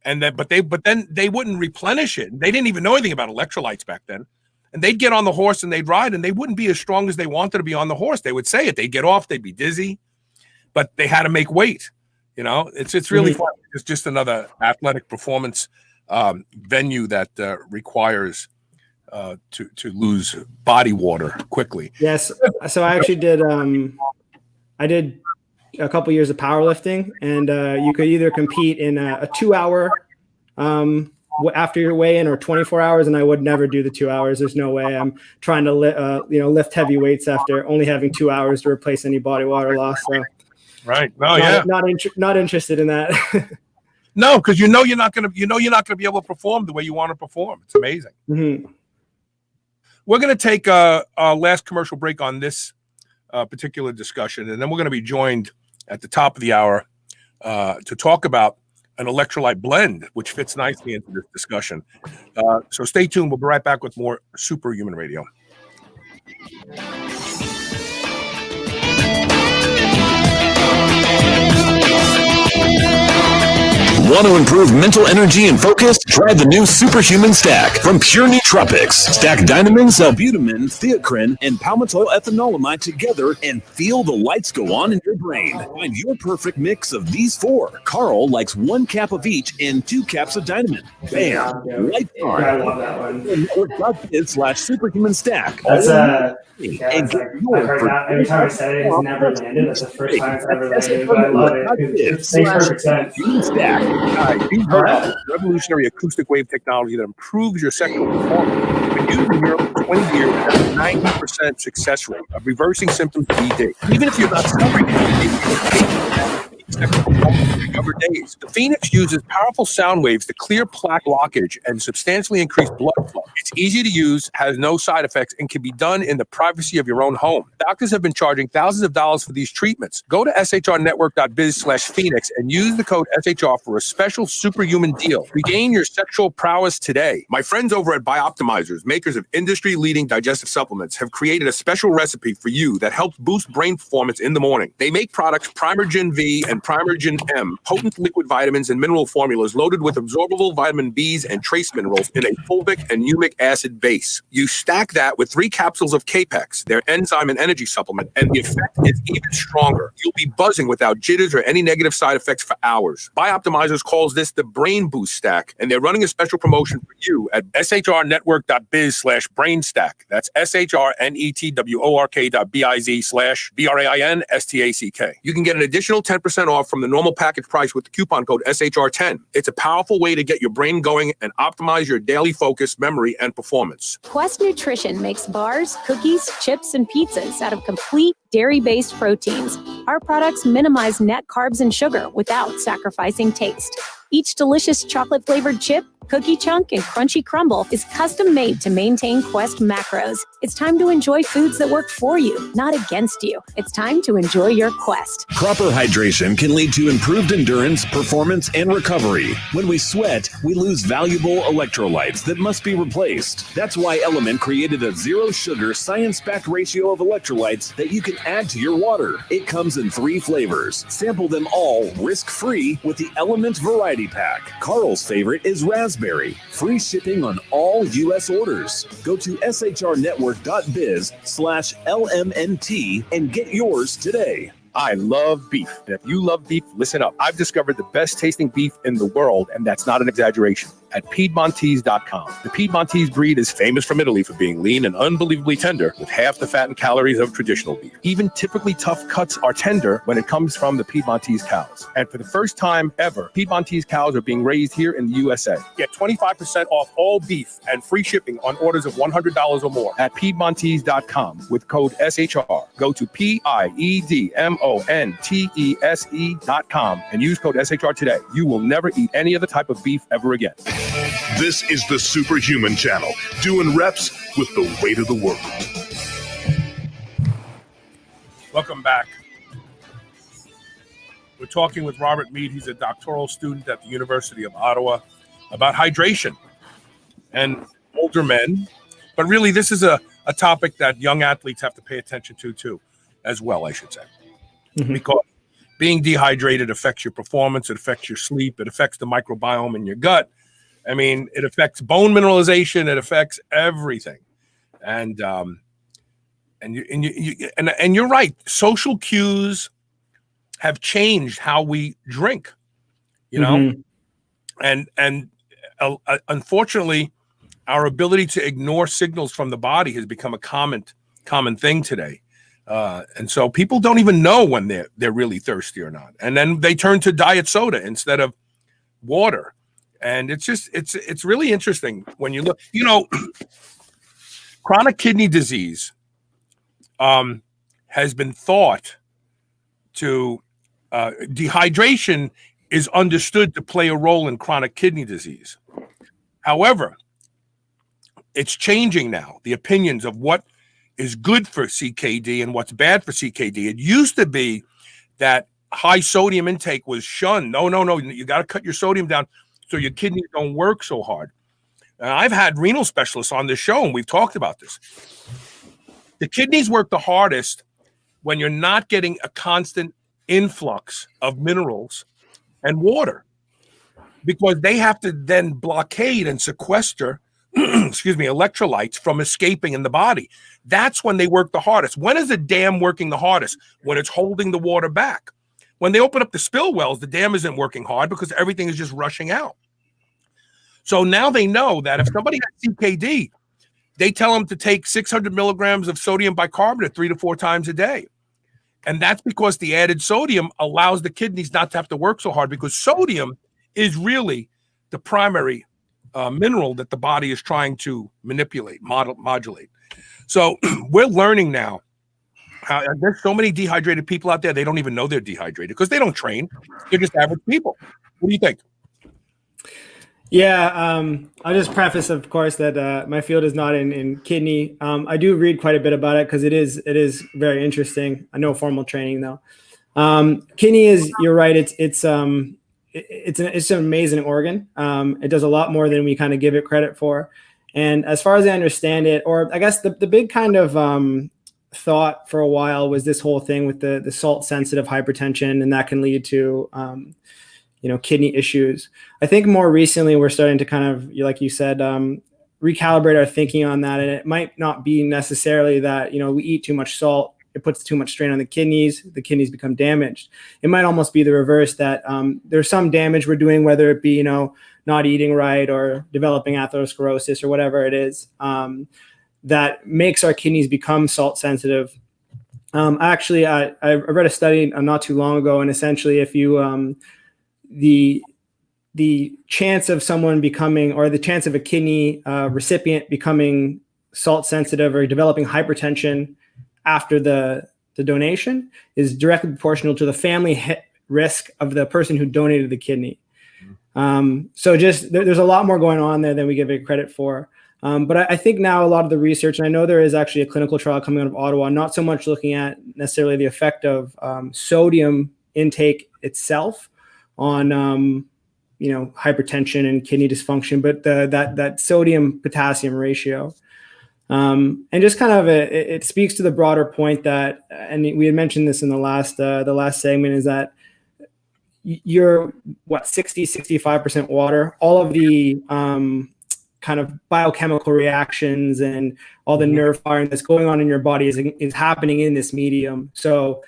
But then they wouldn't replenish it. They didn't even know anything about electrolytes back then. And they'd get on the horse and they'd ride, and they wouldn't be as strong as they wanted to be on the horse. They would say it. They'd get off. They'd be dizzy, but they had to make weight. It's really fun. It's just another athletic performance venue that requires to lose body water quickly. Yes. So I actually did. I did a couple years of powerlifting, and you could either compete in a 2 hour after your weigh-in or 24 hours, and I would never do the 2 hours. There's no way. I'm trying to lift heavy weights after only having 2 hours to replace any body water loss. So. Right. Not interested in that. No, because you're not gonna be able to perform the way you want to perform. It's amazing. Mm-hmm. We're gonna take a last commercial break on this particular discussion, and then we're gonna be joined at the top of the hour to talk about an electrolyte blend, which fits nicely into this discussion. So stay tuned. We'll be right back with more Superhuman Radio. Want to improve mental energy and focus? Try the new Superhuman Stack from Pure Nootropics. Stack Dynamine, Salbutamine, Theocrine, and palmitoyl ethanolamide together and feel the lights go on in your brain. Find your perfect mix of these four. Carl likes 1 cap of each and 2 caps of Dynamine. Bam! Lights on. I love that one. /Superhuman Stack. That's and get I've heard that every time I said it, it's never landed. That's the first time it's ever landed, but I love it. It makes perfect sense. Stack. You've heard of revolutionary acoustic wave technology that improves your sexual performance. Been used in Europe for 20 years and has a 90% success rate of reversing symptoms of ED. Even if you're not suffering recover days. The Phoenix uses powerful sound waves to clear plaque blockage and substantially increase blood flow. It's easy to use, has no side effects, and can be done in the privacy of your own home. Doctors have been charging thousands of dollars for these treatments. Go to shrnetwork.biz/Phoenix and use the code SHR for a special superhuman deal. Regain your sexual prowess today. My friends over at Bioptimizers, makers of industry-leading digestive supplements, have created a special recipe for you that helps boost brain performance in the morning. They make products Primergen V and Primergen M, potent liquid vitamins and mineral formulas loaded with absorbable vitamin Bs and trace minerals in a fulvic and humic acid base. You stack that with 3 capsules of Capex, their enzyme and energy supplement, and the effect is even stronger. You'll be buzzing without jitters or any negative side effects for hours. Bioptimizers calls this the Brain Boost Stack, and they're running a special promotion for you at shrnetwork.biz/brainstack. That's shrnetwork.biz/BRAINSTACK. You can get an additional 10% off from the normal package price with the coupon code SHR10. It's a powerful way to get your brain going and optimize your daily focus, memory, and performance. Quest Nutrition makes bars, cookies, chips, and pizzas out of complete dairy-based proteins. Our products minimize net carbs and sugar without sacrificing taste. Each delicious chocolate-flavored chip, cookie chunk, and crunchy crumble is custom made to maintain Quest macros. It's time to enjoy foods that work for you, not against you. It's time to enjoy your Quest. Proper hydration can lead to improved endurance, performance, and recovery. When we sweat, we lose valuable electrolytes that must be replaced. That's why LMNT created a zero-sugar, science-backed ratio of electrolytes that you can add to your water. It comes in 3 flavors. Sample them all risk-free with the LMNT Variety Pack. Carl's favorite is raspberry. Free shipping on all U.S. orders. Go to shrnetwork.biz/LMNT and get yours today. I love beef. And if you love beef, listen up. I've discovered the best tasting beef in the world, and that's not an exaggeration. at Piedmontese.com. The Piedmontese breed is famous from Italy for being lean and unbelievably tender with half the fat and calories of traditional beef. Even typically tough cuts are tender when it comes from the Piedmontese cows. And for the first time ever, Piedmontese cows are being raised here in the USA. Get 25% off all beef and free shipping on orders of $100 or more at Piedmontese.com with code SHR. Go to Piedmontese.com and use code SHR today. You will never eat any other type of beef ever again. This is the Superhuman Channel, doing reps with the weight of the world. Welcome back. We're talking with Robert Meade. He's a doctoral student at the University of Ottawa about hydration and older men. But really, this is a topic that young athletes have to pay attention to, too, as well, I should say. Mm-hmm. Because being dehydrated affects your performance, it affects your sleep, it affects the microbiome in your gut. I mean, it affects bone mineralization, it affects everything. And you're right. Social cues have changed how we drink, you know, and unfortunately, our ability to ignore signals from the body has become a common thing today. And so people don't even know when they're really thirsty or not. And then they turn to diet soda instead of water. And it's really interesting when you look, you know, chronic kidney disease has been thought to dehydration is understood to play a role in chronic kidney disease. However, it's changing now, the opinions of what is good for CKD and what's bad for CKD. It used to be that high sodium intake was shunned. No, you got to cut your sodium down so your kidneys don't work so hard. And I've had renal specialists on this show, and we've talked about this. The kidneys work the hardest when you're not getting a constant influx of minerals and water, because they have to then blockade and sequester electrolytes from escaping in the body. That's when they work the hardest. When is the dam working the hardest? When it's holding the water back. When they open up the spill wells, the dam isn't working hard because everything is just rushing out. So now they know that if somebody has CKD, they tell them to take 600 milligrams of sodium bicarbonate 3 to 4 times a day. And that's because the added sodium allows the kidneys not to have to work so hard, because sodium is really the primary mineral that the body is trying to modulate. So we're learning now. There's so many dehydrated people out there, they don't even know they're dehydrated because they don't train. They're just average people. What do you think? Yeah, I'll just preface, of course, that my field is not in kidney. I do read quite a bit about it because it is very interesting. No formal training though. Kidney is, you're right. It's an amazing organ. It does a lot more than we kind of give it credit for. And as far as I understand it, or I guess the big kind of thought for a while was this whole thing with the salt sensitive hypertension, and that can lead to kidney issues. I think more recently we're starting to kind of, like you said, recalibrate our thinking on that. And it might not be necessarily that, we eat too much salt, it puts too much strain on the kidneys become damaged. It might almost be the reverse, that there's some damage we're doing, whether it be, not eating right or developing atherosclerosis or whatever it is, that makes our kidneys become salt sensitive. Actually, I read a study not too long ago, and essentially if you, the chance of someone becoming, or the chance of a kidney recipient becoming salt sensitive or developing hypertension after the donation is directly proportional to the family risk of the person who donated the kidney. So just there's a lot more going on there than we give it credit for. But I think now a lot of the research, and I know there is actually a clinical trial coming out of Ottawa, not so much looking at necessarily the effect of sodium intake itself on hypertension and kidney dysfunction, but that sodium potassium ratio. And just kind of it speaks to the broader point that, and we had mentioned this in the last segment, is that you're 65% water. All of the kind of biochemical reactions and all the nerve firing that's going on in your body is happening in this medium. So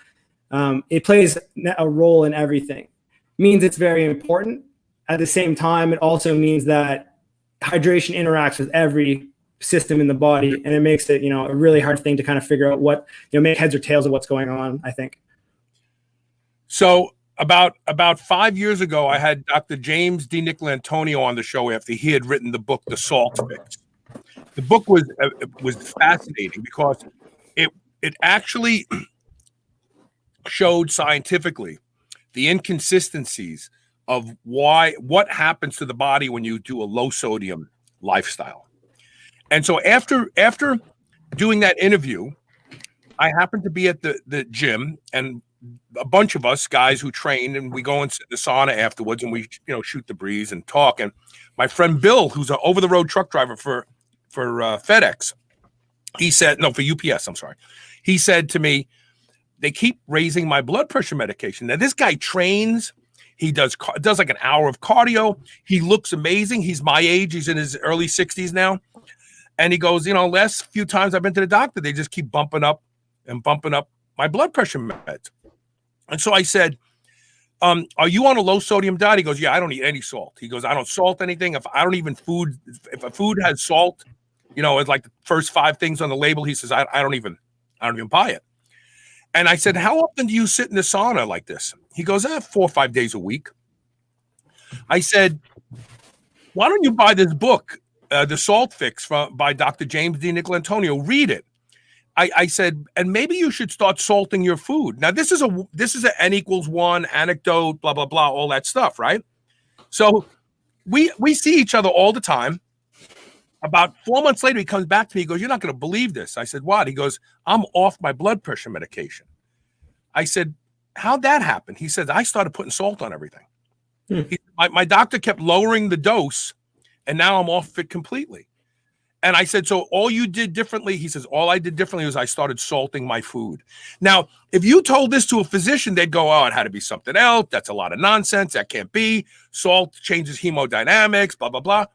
it plays a role in everything. It means it's very important. At the same time, it also means that hydration interacts with every system in the body, and it makes it, a really hard thing to kind of figure out what, make heads or tails of what's going on, I think. So about 5 years ago, I had Dr. James D. Nicolantonio on the show after he had written the book, The Salt Fix. The book was fascinating because it actually showed scientifically the inconsistencies of what happens to the body when you do a low sodium lifestyle. And so after doing that interview, I happened to be at the gym, and a bunch of us guys who train, and we go into the sauna afterwards, and we shoot the breeze and talk. And my friend Bill, who's an over the road truck driver for FedEx, he said, no, for UPS, I'm sorry. He said to me, they keep raising my blood pressure medication. Now this guy trains. He does like an hour of cardio. He looks amazing. He's my age. He's in his early 60s now. And he goes, last few times I've been to the doctor, they just keep bumping up my blood pressure meds. And so I said, are you on a low sodium diet? He goes, yeah, I don't eat any salt. He goes, I don't salt anything. If a food has salt, it's like the first 5 things on the label, he says, I don't even buy it. And I said, how often do you sit in the sauna like this? He goes, 4 or 5 days a week. I said, why don't you buy this book, The Salt Fix by Dr. James D. Nicolantonio? Read it. I said, and maybe you should start salting your food. Now, this is a N=1 anecdote, blah, blah, blah, all that stuff, right? So we see each other all the time. About 4 months later, he comes back to me. He goes, you're not going to believe this. I said, what? He goes, I'm off my blood pressure medication. I said, how'd that happen? He said, I started putting salt on everything. My doctor kept lowering the dose, and now I'm off it completely. And I said, so all you did differently? He says, all I did differently was I started salting my food. Now, if you told this to a physician, they'd go, oh, it had to be something else. That's a lot of nonsense. That can't be. Salt changes hemodynamics, blah, blah, blah.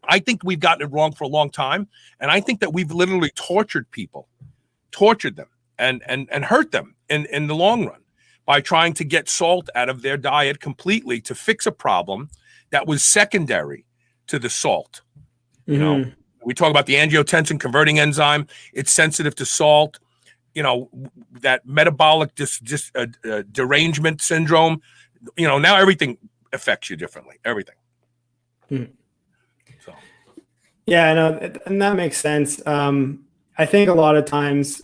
I think we've gotten it wrong for a long time. And I think that we've literally tortured them and hurt them in the long run by trying to get salt out of their diet completely to fix a problem that was secondary to the salt. We talk about the angiotensin converting enzyme. It's sensitive to salt. That metabolic derangement syndrome. Now everything affects you differently. Everything. So. Yeah, no, and that makes sense. I think a lot of times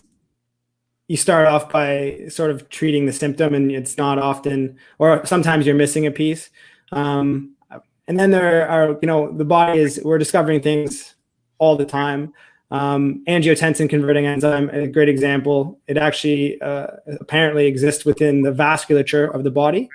you start off by sort of treating the symptom, and it's not often, or sometimes you're missing a piece. And then there are, the body we're discovering things all the time. Angiotensin converting enzyme, a great example. It actually apparently exists within the vasculature of the body.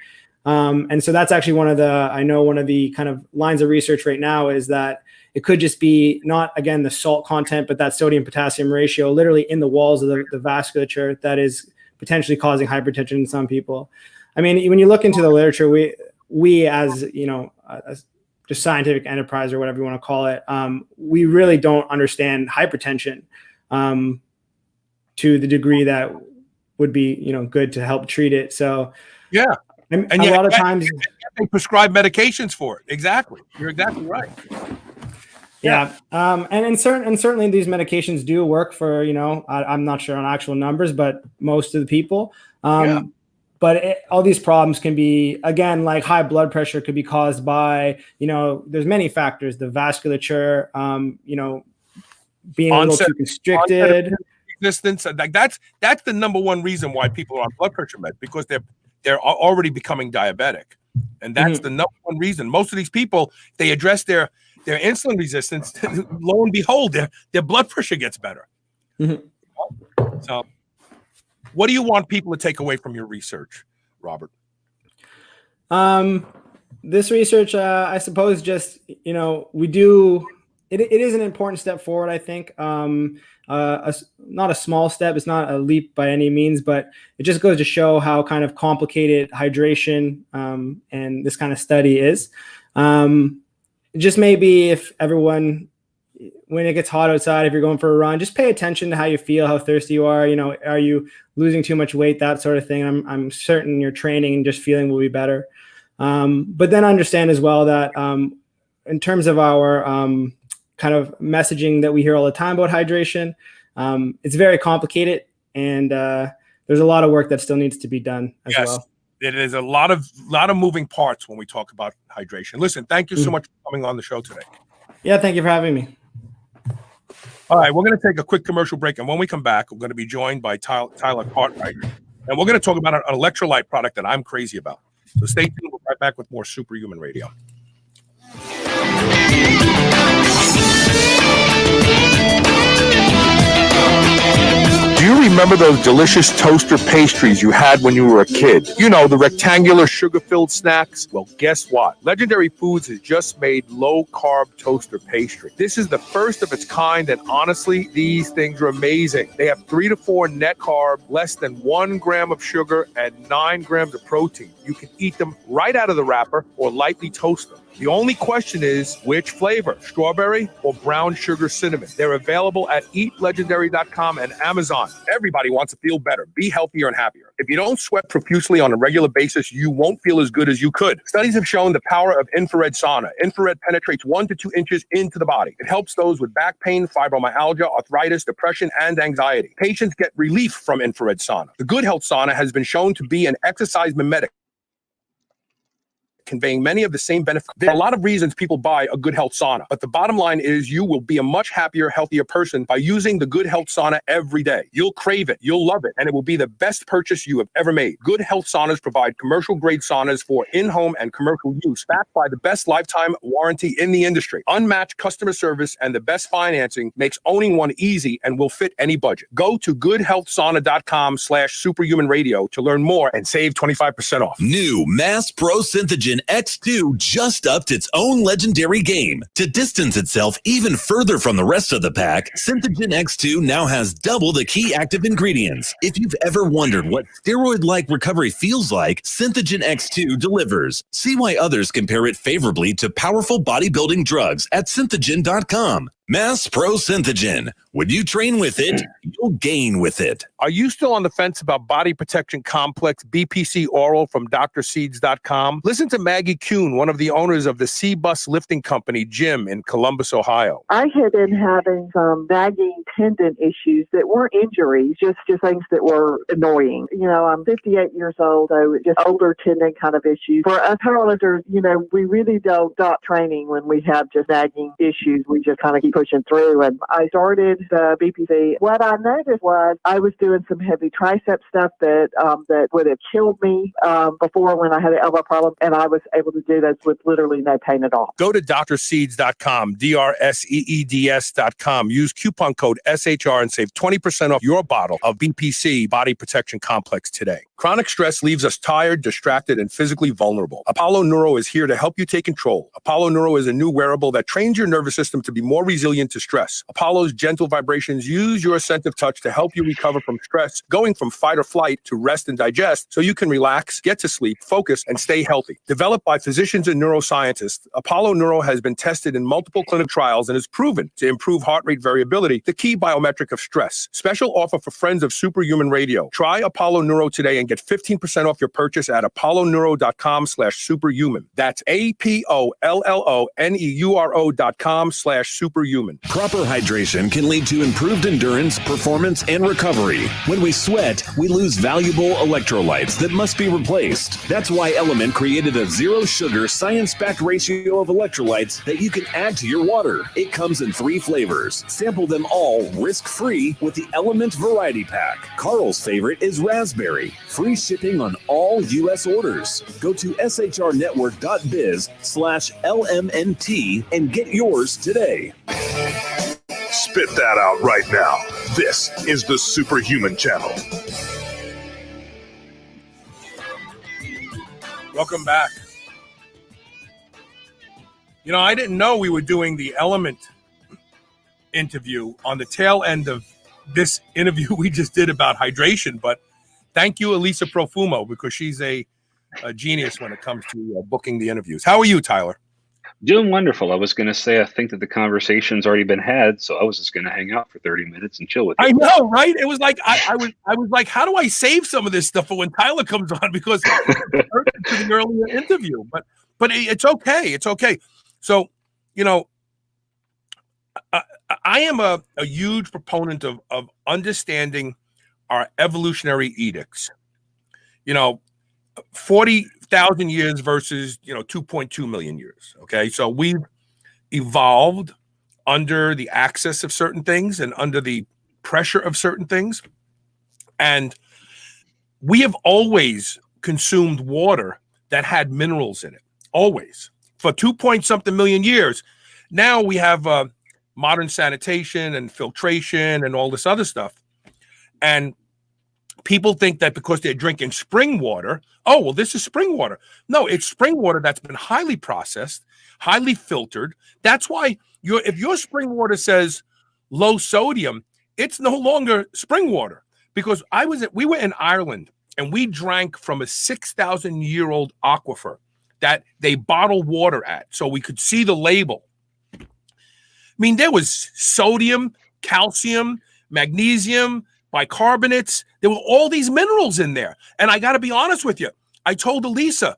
And so that's actually one of the kind of lines of research right now is that it could just be not, again, the salt content, but that sodium potassium ratio literally in the walls of the vasculature that is potentially causing hypertension in some people. I mean, when you look into the literature, we as, as just scientific enterprise or whatever you want to call it, we really don't understand hypertension to the degree that would be, good to help treat it. So yeah. And a lot of times they prescribe medications for it. Exactly. You're exactly right. Yeah. And certainly these medications do work for, I'm not sure on actual numbers, but most of the people. But all these problems can be, again, like high blood pressure could be caused by, there's many factors, the vasculature, being a little too constricted. Resistance. Like that's the number one reason why people are on blood pressure meds, because they're already becoming diabetic. And that's the number one reason. Most of these people, they address their insulin resistance. Lo and behold, their blood pressure gets better. So what do you want people to take away from your research, Robert? This research, I suppose, just, we do, it is an important step forward, I think. Not a small step. It's not a leap by any means, but it just goes to show how kind of complicated hydration and this kind of study is. Just maybe if everyone, when it gets hot outside, if you're going for a run, just pay attention to how you feel, how thirsty you are. Are you losing too much weight, that sort of thing. I'm certain your training and just feeling will be better. But then understand as well that in terms of our kind of messaging that we hear all the time about hydration, it's very complicated, and there's a lot of work that still needs to be done as well. It is a lot of moving parts when we talk about hydration. Listen, thank you so much for coming on the show today. Yeah, thank you for having me. All right, we're going to take a quick commercial break, and when we come back, we're going to be joined by Tyler Cartwright, and we're going to talk about an electrolyte product that I'm crazy about. So stay tuned. We'll be right back with more Superhuman Radio. Do you remember those delicious toaster pastries you had when you were a kid? You know, the rectangular sugar-filled snacks? Well, guess what? Legendary Foods has just made low-carb toaster pastry. This is the first of its kind, and honestly, these things are amazing. They have 3 to 4 net carb, less than 1 gram of sugar, and 9 grams of protein. You can eat them right out of the wrapper or lightly toast them. The only question is, which flavor? Strawberry or brown sugar cinnamon? They're available at eatlegendary.com and Amazon. Everybody wants to feel better, be healthier and happier. If you don't sweat profusely on a regular basis, you won't feel as good as you could. Studies have shown the power of infrared sauna. Infrared penetrates 1 to 2 inches into the body. It helps those with back pain, fibromyalgia, arthritis, depression, and anxiety. Patients get relief from infrared sauna. The Good Health Sauna has been shown to be an exercise mimetic, conveying many of the same benefits. There are a lot of reasons people buy a Good Health Sauna, but the bottom line is you will be a much happier, healthier person by using the Good Health Sauna every day. You'll crave it, you'll love it, and it will be the best purchase you have ever made. Good Health Saunas provide commercial-grade saunas for in-home and commercial use, backed by the best lifetime warranty in the industry. Unmatched customer service and the best financing makes owning one easy and will fit any budget. Go to goodhealthsauna.com/superhumanradio to learn more and save 25% off. New Mass Pro Synthogen X2 just upped its own legendary game. To distance itself even further from the rest of the pack, Synthogen X2 now has double the key active ingredients. If you've ever wondered what steroid-like recovery feels like, Synthogen X2 delivers. See why others compare it favorably to powerful bodybuilding drugs at synthogen.com. Mass Pro Synthogen. When you train with it, you'll gain with it. Are you still on the fence about Body Protection Complex BPC Oral from drseeds.com? Listen to Maggie Kuhn, one of the owners of the C-Bus Lifting Company gym in Columbus, Ohio. I had been having some nagging tendon issues that weren't injuries, just things that were annoying. You know, I'm 58 years old, so just older tendon kind of issues. For us powerlifters, you know, we really don't stop training when we have just nagging issues. We just kind of keep pushing through. And I started the BPC. What I noticed was I was doing some heavy tricep stuff that would have killed me before when I had an elbow problem, and I was able to do this with literally no pain at all. Go to drseeds.com, drseeds.com. Use coupon code SHR and save 20% off your bottle of BPC Body Protection Complex today. Chronic stress leaves us tired, distracted, and physically vulnerable. Apollo Neuro is here to help you take control. Apollo Neuro is a new wearable that trains your nervous system to be more resilient to stress. Apollo's gentle vibrations use your sensitive touch to help you recover from stress, going from fight or flight to rest and digest so you can relax, get to sleep, focus, and stay healthy. Developed by physicians and neuroscientists, Apollo Neuro has been tested in multiple clinical trials and is proven to improve heart rate variability, the key biometric of stress. Special offer for friends of Superhuman Radio. Try Apollo Neuro today and get 15% off your purchase at apolloneuro.com/superhuman. That's APOLLONEURO.com/superhuman. Proper hydration can lead to improved endurance, performance, and recovery. When we sweat, we lose valuable electrolytes that must be replaced. That's why LMNT created a zero-sugar, science-backed ratio of electrolytes that you can add to your water. It comes in 3 flavors. Sample them all risk-free with the LMNT Variety Pack. Carl's favorite is raspberry. Free shipping on all U.S. orders. Go to shrnetwork.biz/LMNT and get yours today. Spit that out right now. This is the Superhuman Channel. Welcome back. You know, I didn't know we were doing the LMNT interview on the tail end of this interview we just did about hydration, but thank you, Elisa Profumo, because she's a genius when it comes to booking the interviews. How are you, Tyler? Doing wonderful. I was going to say, I think that the conversation's already been had, so I was just going to hang out for 30 minutes and chill with you. I know, right? It was like, I was like, how do I save some of this stuff for when Tyler comes on? Because it's to the earlier interview, but it's okay. It's okay. So you know, I am a huge proponent of understanding our evolutionary edicts. 40,000 years versus 2.2 million years. Okay, so we've evolved under the access of certain things and under the pressure of certain things, and we have always consumed water that had minerals in it, always, for 2 point something million years. Now we have modern sanitation and filtration and all this other stuff, and people think that because they're drinking spring water, oh, well, this is spring water. No, it's spring water that's been highly processed, highly filtered. That's why if your spring water says low sodium, it's no longer spring water. Because we were in Ireland and we drank from a 6,000-year-old aquifer that they bottle water at, so we could see the label. I mean, there was sodium, calcium, magnesium, bicarbonates. There were all these minerals in there. And I got to be honest with you. I told Elisa,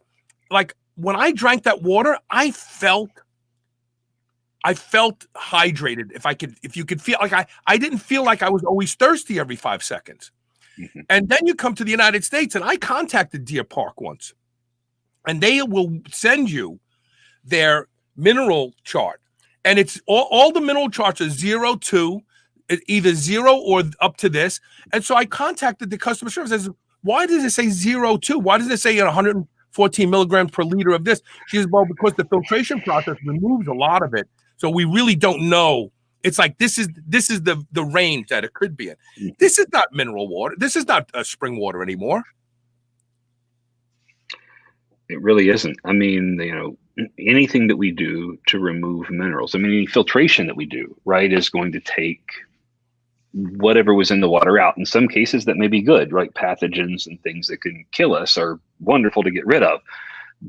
like, when I drank that water, I felt hydrated. If you could feel like I didn't feel like I was always thirsty every 5 seconds. Mm-hmm. And then you come to the United States, and I contacted Deer Park once, and they will send you their mineral chart. And it's all the mineral charts are 0 to either 0 or up to this. And so I contacted the customer service. I said, why does it say 0 to? Why does it say 114 milligrams per liter of this? She says, well, because the filtration process removes a lot of it. So we really don't know. It's like this is the range that it could be in. This is not mineral water. This is not spring water anymore. It really isn't. I mean, anything that we do to remove minerals, I mean, any filtration that we do, right, is going to take whatever was in the water out. In some cases that may be good, right? Pathogens and things that can kill us are wonderful to get rid of.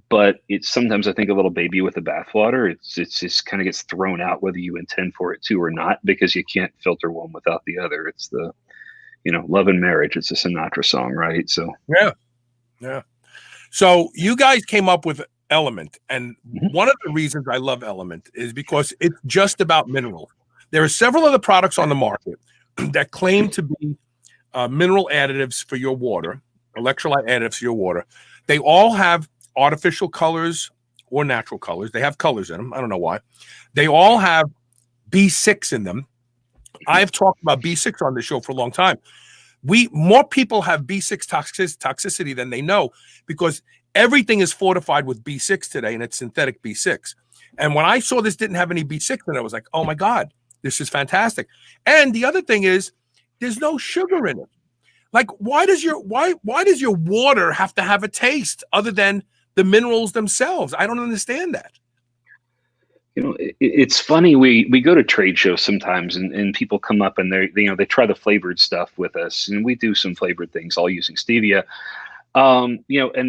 But it's sometimes, I think, a little baby with the bathwater. It's just kind of gets thrown out whether you intend for it to or not, because you can't filter one without the other. It's the, love and marriage. It's a Sinatra song, right? So yeah. So you guys came up with LMNT, and one of the reasons I love LMNT is because it's just about minerals. There are several other products on the market that claim to be mineral additives for your water, electrolyte additives for your water. They all have artificial colors or natural colors. They have colors in them. I don't know why. They all have B6 in them. I've talked about B6 on the show for a long time. More people have B6 toxicity than they know, because everything is fortified with B6 today, and it's synthetic B6. And when I saw this didn't have any B6 in it, I was like, oh my God, this is fantastic. And the other thing is, there's no sugar in it. Like, why does your water have to have a taste other than the minerals themselves? I don't understand that. It's funny. We go to trade shows sometimes, and people come up and they try the flavored stuff with us, and we do some flavored things, all using stevia. And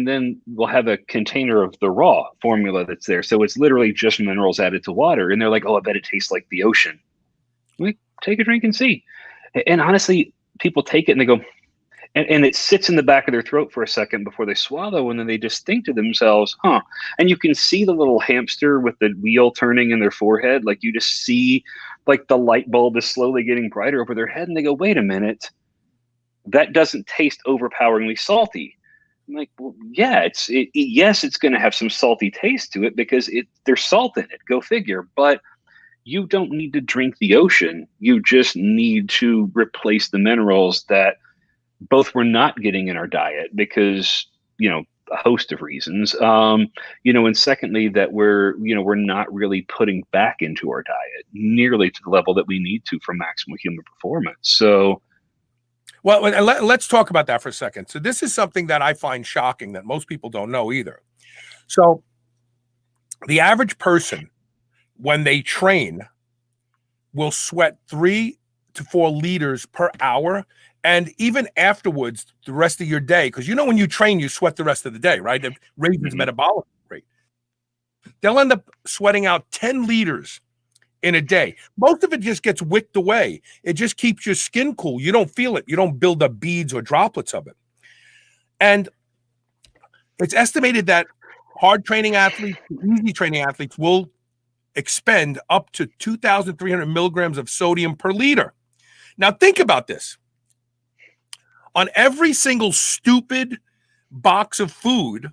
then we'll have a container of the raw formula that's there. So it's literally just minerals added to water. And they're like, oh, I bet it tastes like the ocean. Like, take a drink and see. And honestly, people take it and they go, and it sits in the back of their throat for a second before they swallow. And then they just think to themselves, huh. And you can see the little hamster with the wheel turning in their forehead. Like, you just see like the light bulb is slowly getting brighter over their head. And they go, wait a minute, that doesn't taste overpoweringly salty. I'm like, well, yeah, yes, it's going to have some salty taste to it because there's salt in it. Go figure. But you don't need to drink the ocean. You just need to replace the minerals that both we're not getting in our diet because, a host of reasons. And secondly, that we're not really putting back into our diet nearly to the level that we need to for maximal human performance. So, well, let's talk about that for a second. So this is something that I find shocking that most people don't know either. So the average person, when they train, will sweat 3 to 4 liters per hour. And even afterwards, the rest of your day, because when you train, you sweat the rest of the day, right? It raises metabolic rate. They'll end up sweating out 10 liters in a day. Most of it just gets wicked away. It just keeps your skin cool. You don't feel it. You don't build up beads or droplets of it. And it's estimated that hard training athletes, easy training athletes will expend up to 2,300 milligrams of sodium per liter. Now think about this. On every single stupid box of food,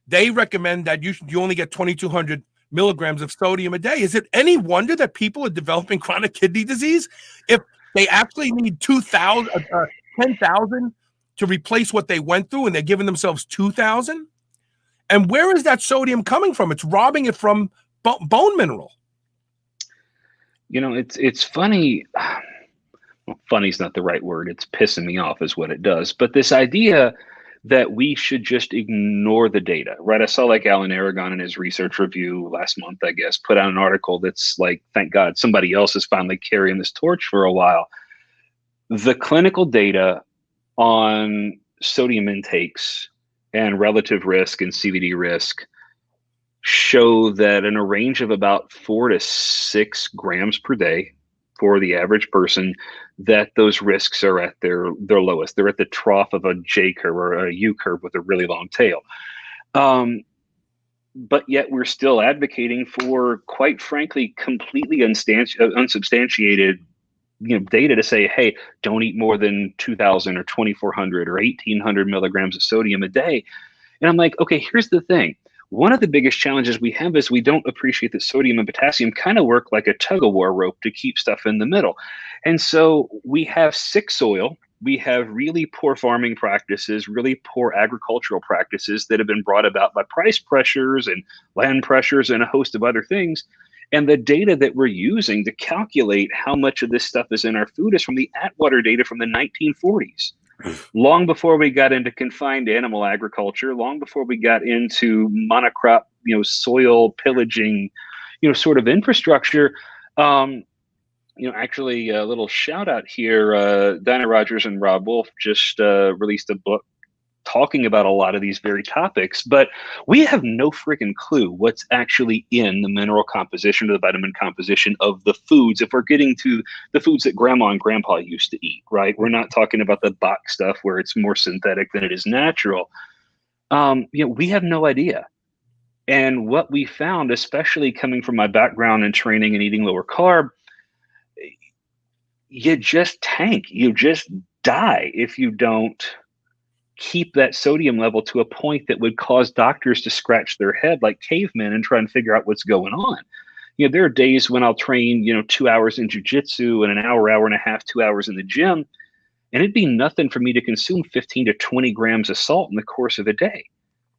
they recommend that you only get 2,200 milligrams of sodium a day. Is it any wonder that people are developing chronic kidney disease if they actually need 10,000 to replace what they went through, and they're giving themselves 2,000? And where is that sodium coming from? It's robbing it from bone mineral. You know, it's funny. Well, funny's not the right word. It's pissing me off is what it does. But this idea that we should just ignore the data, right? I saw like Alan Aragon in his research review last month, I guess, put out an article that's like, thank God somebody else is finally carrying this torch for a while. The clinical data on sodium intakes and relative risk and CVD risk show that in a range of about 4 to 6 grams per day for the average person, that those risks are at their lowest. They're at the trough of a J curve or a U curve with a really long tail. But yet we're still advocating for, quite frankly, completely unsubstantiated data to say, hey, don't eat more than 2,000 or 2,400 or 1,800 milligrams of sodium a day. And I'm like, okay, here's the thing. One of the biggest challenges we have is we don't appreciate that sodium and potassium kind of work like a tug-of-war rope to keep stuff in the middle. And so we have sick soil. We have really poor farming practices, really poor agricultural practices that have been brought about by price pressures and land pressures and a host of other things. And the data that we're using to calculate how much of this stuff is in our food is from the Atwater data from the 1940s. Long before we got into confined animal agriculture, long before we got into monocrop, soil pillaging, sort of infrastructure. Actually, a little shout out here. Dinah Rogers and Rob Wolf just released a book talking about a lot of these very topics, but we have no freaking clue what's actually in the mineral composition or the vitamin composition of the foods. If we're getting to the foods that grandma and grandpa used to eat, right? We're not talking about the box stuff where it's more synthetic than it is natural. We have no idea. And what we found, especially coming from my background in training and eating lower carb, you just tank, you just die if you don't keep that sodium level to a point that would cause doctors to scratch their head like cavemen and try and figure out what's going on. There are days when I'll train, 2 hours in jujitsu and an hour and a half, 2 hours in the gym, and it'd be nothing for me to consume 15 to 20 grams of salt in the course of a day.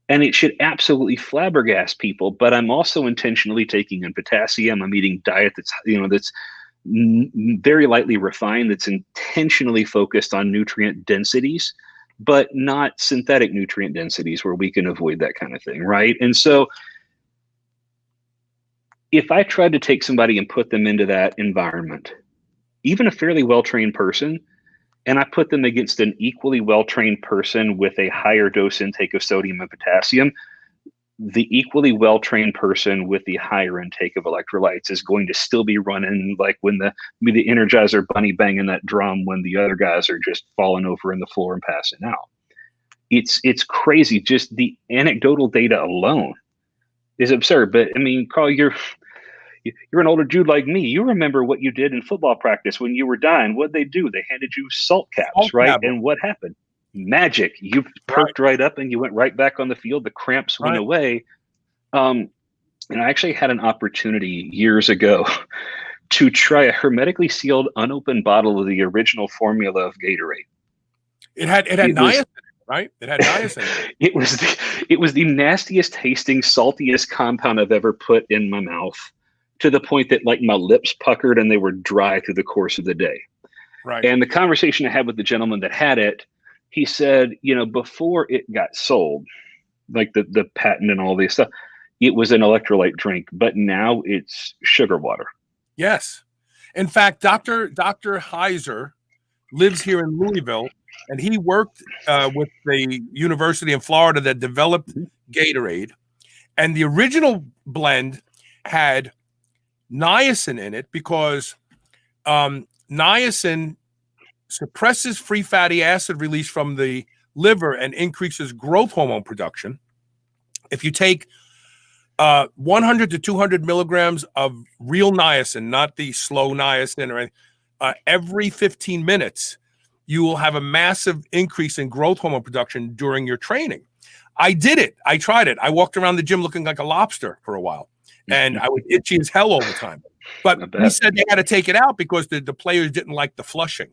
And it should absolutely flabbergast people, but I'm also intentionally taking in potassium. I'm eating diet that's very lightly refined, that's intentionally focused on nutrient densities, but not synthetic nutrient densities where we can avoid that kind of thing, right? And so if I tried to take somebody and put them into that environment, even a fairly well-trained person, and I put them against an equally well-trained person with a higher dose intake of sodium and potassium, the equally well-trained person with the higher intake of electrolytes is going to still be running like when the Energizer bunny banging that drum when the other guys are just falling over in the floor and passing out. It's crazy. Just the anecdotal data alone is absurd. But I mean, Carl, you're an older dude like me. You remember what you did in football practice when you were dying. What'd they do? They handed you salt caps, right? And what happened? Magic. You perked right up and you went right back on the field. The cramps went away. And I actually had an opportunity years ago to try a hermetically sealed, unopened bottle of the original formula of Gatorade. It had niacin, right? It had niacin. It was the nastiest tasting, saltiest compound I've ever put in my mouth, to the point that like my lips puckered and they were dry through the course of the day. Right. And the conversation I had with the gentleman that had it, he said, before it got sold, like the patent and all this stuff, it was an electrolyte drink, but now it's sugar water. Yes. In fact, Dr. Heiser lives here in Louisville, and he worked with the university in Florida that developed Gatorade. And the original blend had niacin in it because niacin suppresses free fatty acid release from the liver and increases growth hormone production. If you take 100 to 200 milligrams of real niacin, not the slow niacin or anything, every 15 minutes, you will have a massive increase in growth hormone production during your training. I did it. I tried it. I walked around the gym looking like a lobster for a while, and I was itchy as hell all the time. But we said they had to take it out because the players didn't like the flushing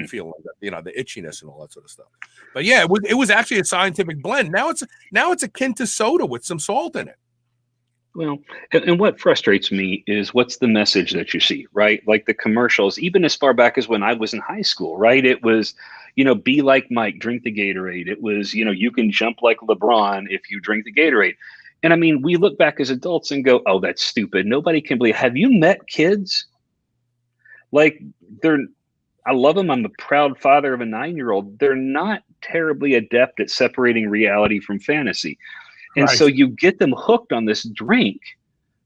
feeling, the itchiness and all that sort of stuff. But yeah, it was actually a scientific blend. Now it's akin to soda with some salt in it. Well, and what frustrates me is what's the message that you see, right? Like the commercials, even as far back as when I was in high school, right? It was, be like Mike, drink the Gatorade. It was, you can jump like LeBron if you drink the Gatorade. And I mean, we look back as adults and go, oh, that's stupid. Nobody can believe. Have you met kids? Like I love them. I'm a proud father of a 9-year-old. They're not terribly adept at separating reality from fantasy. And so you get them hooked on this drink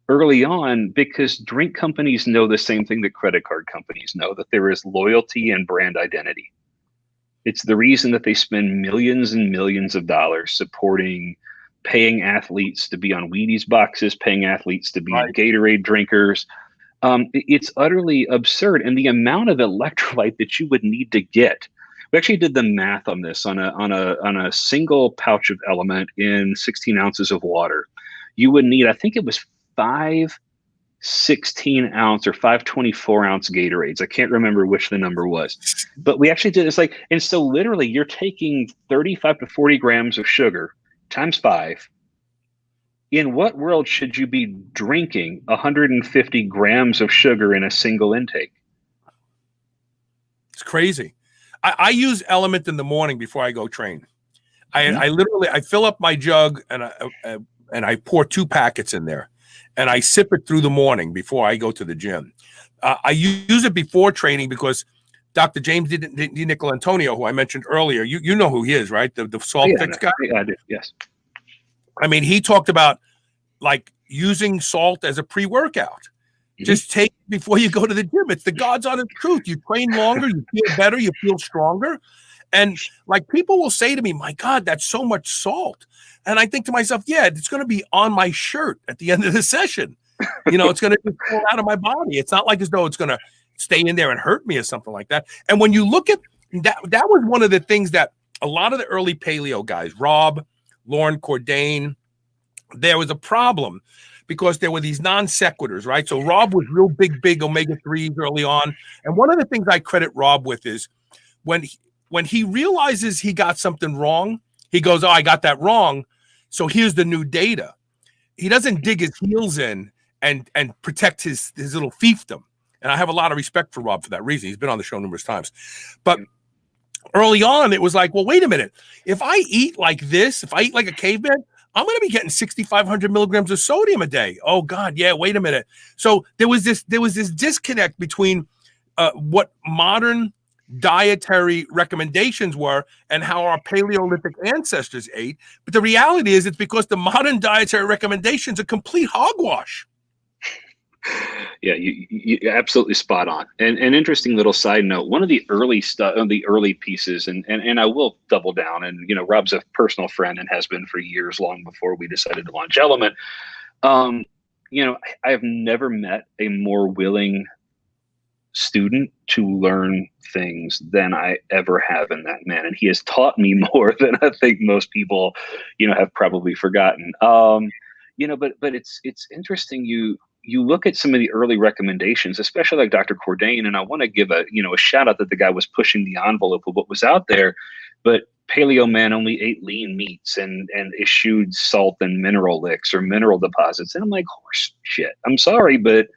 early on because drink companies know the same thing that credit card companies know, that there is loyalty and brand identity. It's the reason that they spend millions and millions of dollars paying athletes to be on Wheaties boxes, paying athletes to be Gatorade drinkers. It's utterly absurd. And the amount of electrolyte that you would need to get. We actually did the math on this on a single pouch of Element in 16 ounces of water. You would need, I think it was 5 16-ounce or 5 24-ounce Gatorades. I can't remember which the number was, but we actually did. It's like, and so literally you're taking 35 to 40 grams of sugar times 5. In what world should you be drinking 150 grams of sugar in a single intake? It's crazy. I use Element in the morning before I go train. I literally fill up my jug and I pour 2 packets in there, and I sip it through the morning before I go to the gym. I use it before training because Dr. James DiNicolantonio, who I mentioned earlier, you know who he is, right? The salt fix guy. I do. Yes. I mean, he talked about like using salt as a pre-workout. Just take it before you go to the gym. It's the God's honest truth. You train longer, you feel better, you feel stronger. And like people will say to me, my God, that's so much salt. And I think to myself, yeah, it's going to be on my shirt at the end of the session. It's going to be pulled out of my body. It's not like as though it's going to stay in there and hurt me or something like that. And when you look at that, that was one of the things that a lot of the early paleo guys, Rob, Lauren Cordain, there was a problem because there were these non sequiturs, right? So Rob was real big omega-3s early on. And one of the things I credit Rob with is when he realizes he got something wrong, he goes, oh, I got that wrong. So here's the new data. He doesn't dig his heels in and protect his little fiefdom. And I have a lot of respect for Rob for that reason. He's been on the show numerous times. But early on, it was like, well, wait a minute. If I eat like this, if I eat like a caveman, I'm going to be getting 6,500 milligrams of sodium a day. Oh God, yeah. Wait a minute. So there was this disconnect between what modern dietary recommendations were and how our Paleolithic ancestors ate. But the reality is, it's because the modern dietary recommendations are complete hogwash. Yeah, you absolutely spot on. And an interesting little side note, one of the early pieces, and I will double down, and Rob's a personal friend and has been for years, long before we decided to launch Element. I have never met a more willing student to learn things than I ever have in that man. And he has taught me more than I think most people, have probably forgotten. But it's interesting. You look at some of the early recommendations, especially like Dr. Cordain, and I want to give a shout out that the guy was pushing the envelope of what was out there, but Paleo Man only ate lean meats and eschewed salt and mineral licks or mineral deposits. And I'm like, horse shit. I'm sorry, but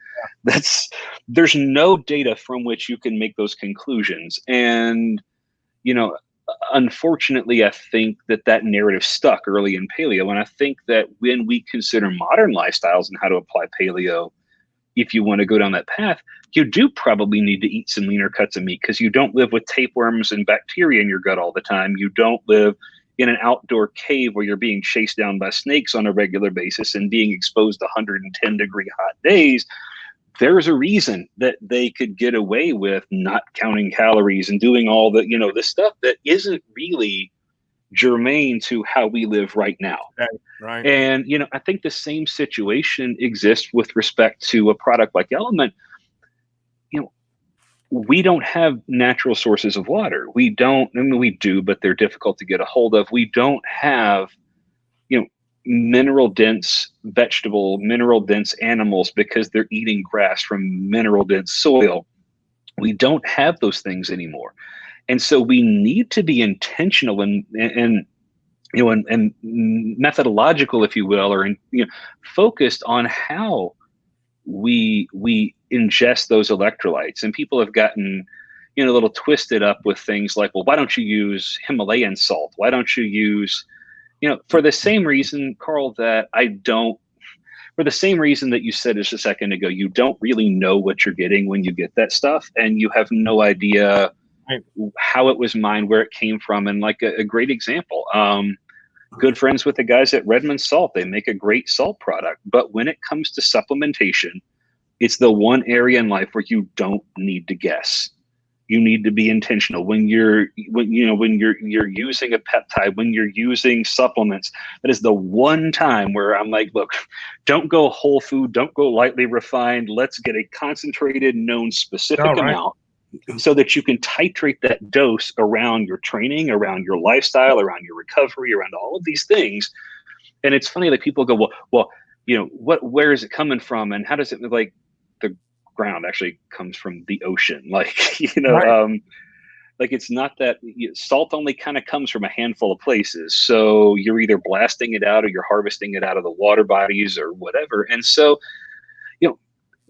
there's no data from which you can make those conclusions. And, unfortunately, I think that narrative stuck early in paleo. And I think that when we consider modern lifestyles and how to apply paleo, if you want to go down that path, you do probably need to eat some leaner cuts of meat because you don't live with tapeworms and bacteria in your gut all the time. You don't live in an outdoor cave where you're being chased down by snakes on a regular basis and being exposed to 110-degree hot days. There's a reason that they could get away with not counting calories and doing all the, the stuff that isn't really, germane to how we live right now. Right. And, I think the same situation exists with respect to a product like Element. We don't have natural sources of water. We do, but they're difficult to get a hold of. We don't have, mineral dense vegetable, mineral dense animals because they're eating grass from mineral dense soil. We don't have those things anymore. And so we need to be intentional and methodological, if you will, or focused on how we ingest those electrolytes. And people have gotten a little twisted up with things like, well, why don't you use Himalayan salt? Why don't you use, for the same reason, Carl, for the same reason that you said just a second ago, you don't really know what you're getting when you get that stuff, and you have no idea how it was mined, where it came from. And like a great example, good friends with the guys at Redmond Salt. They make a great salt product, but when it comes to supplementation, it's the one area in life where you don't need to guess. You need to be intentional when you're using a peptide, when you're using supplements. That is the one time where I'm like, look, don't go whole food, don't go lightly refined. Let's get a concentrated, known specific amount so that you can titrate that dose around your training, around your lifestyle, around your recovery, around all of these things. And it's funny that people go, well, where is it coming from? And how does it, like, the ground actually comes from the ocean. Like, like it's not that salt only kind of comes from a handful of places. So you're either blasting it out or you're harvesting it out of the water bodies or whatever. And so,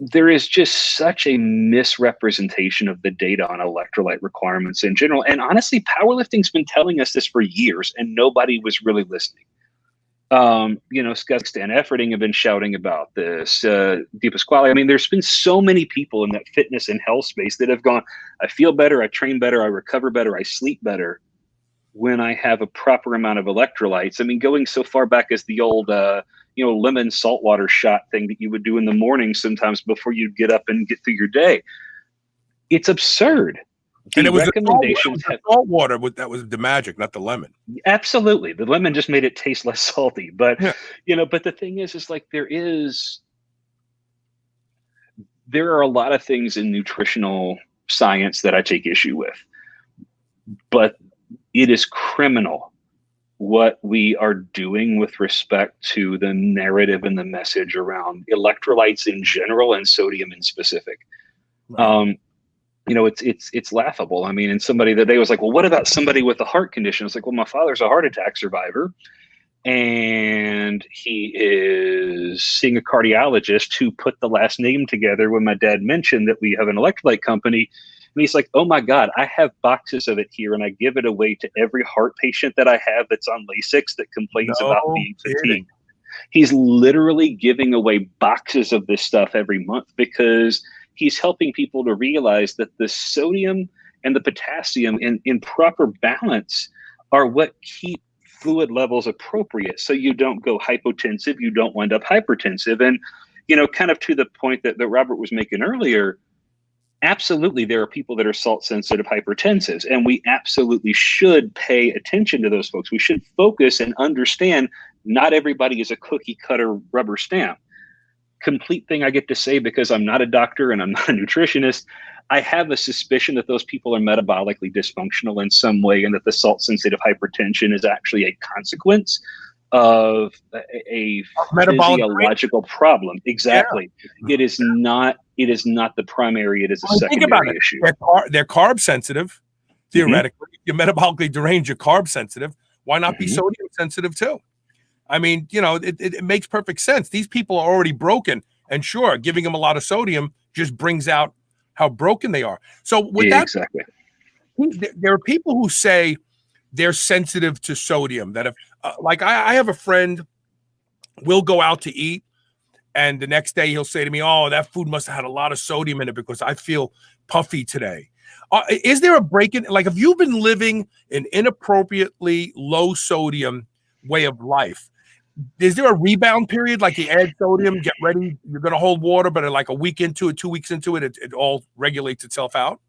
there is just such a misrepresentation of the data on electrolyte requirements in general. And honestly, powerlifting's been telling us this for years and nobody was really listening. Scott and Efferding have been shouting about this, Deep Pasquale. I mean, there's been so many people in that fitness and health space that have gone, I feel better, I train better, I recover better, I sleep better when I have a proper amount of electrolytes. I mean, going so far back as the old, lemon saltwater shot thing that you would do in the morning sometimes before you get up and get through your day. It's absurd. And it was the salt water that was the magic, not the lemon. Absolutely. The lemon just made it taste less salty. But, but the thing is like there are a lot of things in nutritional science that I take issue with. But it is criminal what we are doing with respect to the narrative and the message around electrolytes in general and sodium in specific. Right. It's laughable. I mean, and somebody that day was like, well, what about somebody with a heart condition? It's like, well, my father's a heart attack survivor and he is seeing a cardiologist who put the last name together when my dad mentioned that we have an electrolyte company. And he's like, oh my God, I have boxes of it here and I give it away to every heart patient that I have that's on Lasix that complains about being fatigued. He's literally giving away boxes of this stuff every month because he's helping people to realize that the sodium and the potassium in proper balance are what keep fluid levels appropriate. So you don't go hypotensive, you don't wind up hypertensive. And, kind of to the point that Robert was making earlier, absolutely, there are people that are salt-sensitive hypertensives, and we absolutely should pay attention to those folks. We should focus and understand not everybody is a cookie-cutter rubber stamp. Complete thing I get to say because I'm not a doctor and I'm not a nutritionist, I have a suspicion that those people are metabolically dysfunctional in some way and that the salt-sensitive hypertension is actually a consequence of a physiological problem. Exactly. Yeah. It is not the primary, it is a secondary issue. They're carb sensitive, theoretically. You're metabolically deranged, you're carb sensitive. Why not be sodium sensitive too? I mean, it makes perfect sense. These people are already broken. And sure, giving them a lot of sodium just brings out how broken they are. So with exactly. There are people who say they're sensitive to sodium that have, like I have a friend, we'll go out to eat and the next day he'll say to me, oh, that food must have had a lot of sodium in it because I feel puffy today. Is there a break in, like, have you been living an inappropriately low sodium way of life? Is there a rebound period? Like you add sodium, get ready, you're going to hold water, but like a week into it, 2 weeks into it, it all regulates itself out?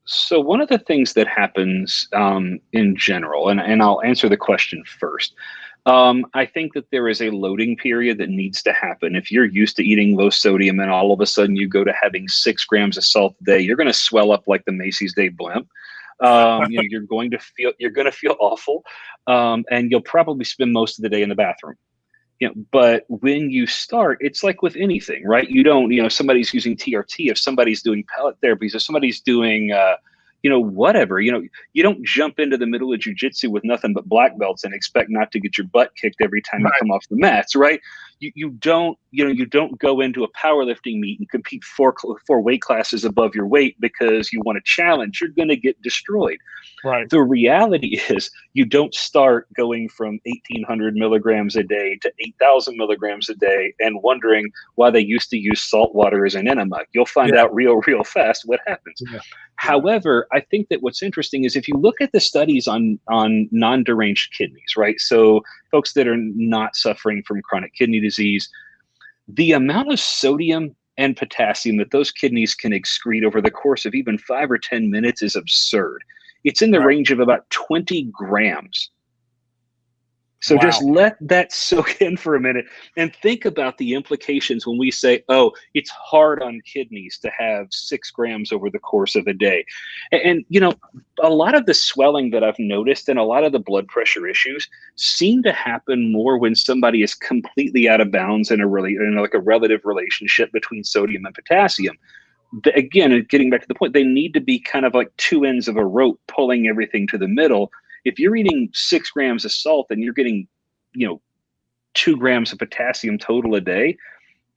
So one of the things that happens in general, and I'll answer the question first. I think that there is a loading period that needs to happen. If you're used to eating low sodium and all of a sudden you go to having 6 grams of salt a day, you're going to swell up like the Macy's Day Blimp. You're going to feel awful, and you'll probably spend most of the day in the bathroom. But when you start, it's like with anything, right? You don't, somebody's using TRT, if somebody's doing pellet therapies, if somebody's doing, whatever, you don't jump into the middle of jujitsu with nothing but black belts and expect not to get your butt kicked every time you come off the mats, right? You don't go into a powerlifting meet and compete four weight classes above your weight because you want a challenge. You're going to get destroyed. Right. The reality is you don't start going from 1,800 milligrams a day to 8,000 milligrams a day and wondering why they used to use salt water as an enema. You'll find out real fast what happens. Yeah. However, I think that what's interesting is if you look at the studies on non-deranged kidneys, right? So folks that are not suffering from chronic kidney disease, the amount of sodium and potassium that those kidneys can excrete over the course of even 5 or 10 minutes is absurd. It's in the range of about 20 grams. So just let that soak in for a minute and think about the implications when we say, oh, it's hard on kidneys to have 6 grams over the course of a day. And a lot of the swelling that I've noticed and a lot of the blood pressure issues seem to happen more when somebody is completely out of bounds in a relative relationship between sodium and potassium. Again, getting back to the point, they need to be kind of like 2 ends of a rope pulling everything to the middle. If you're eating 6 grams of salt and you're getting, 2 grams of potassium total a day,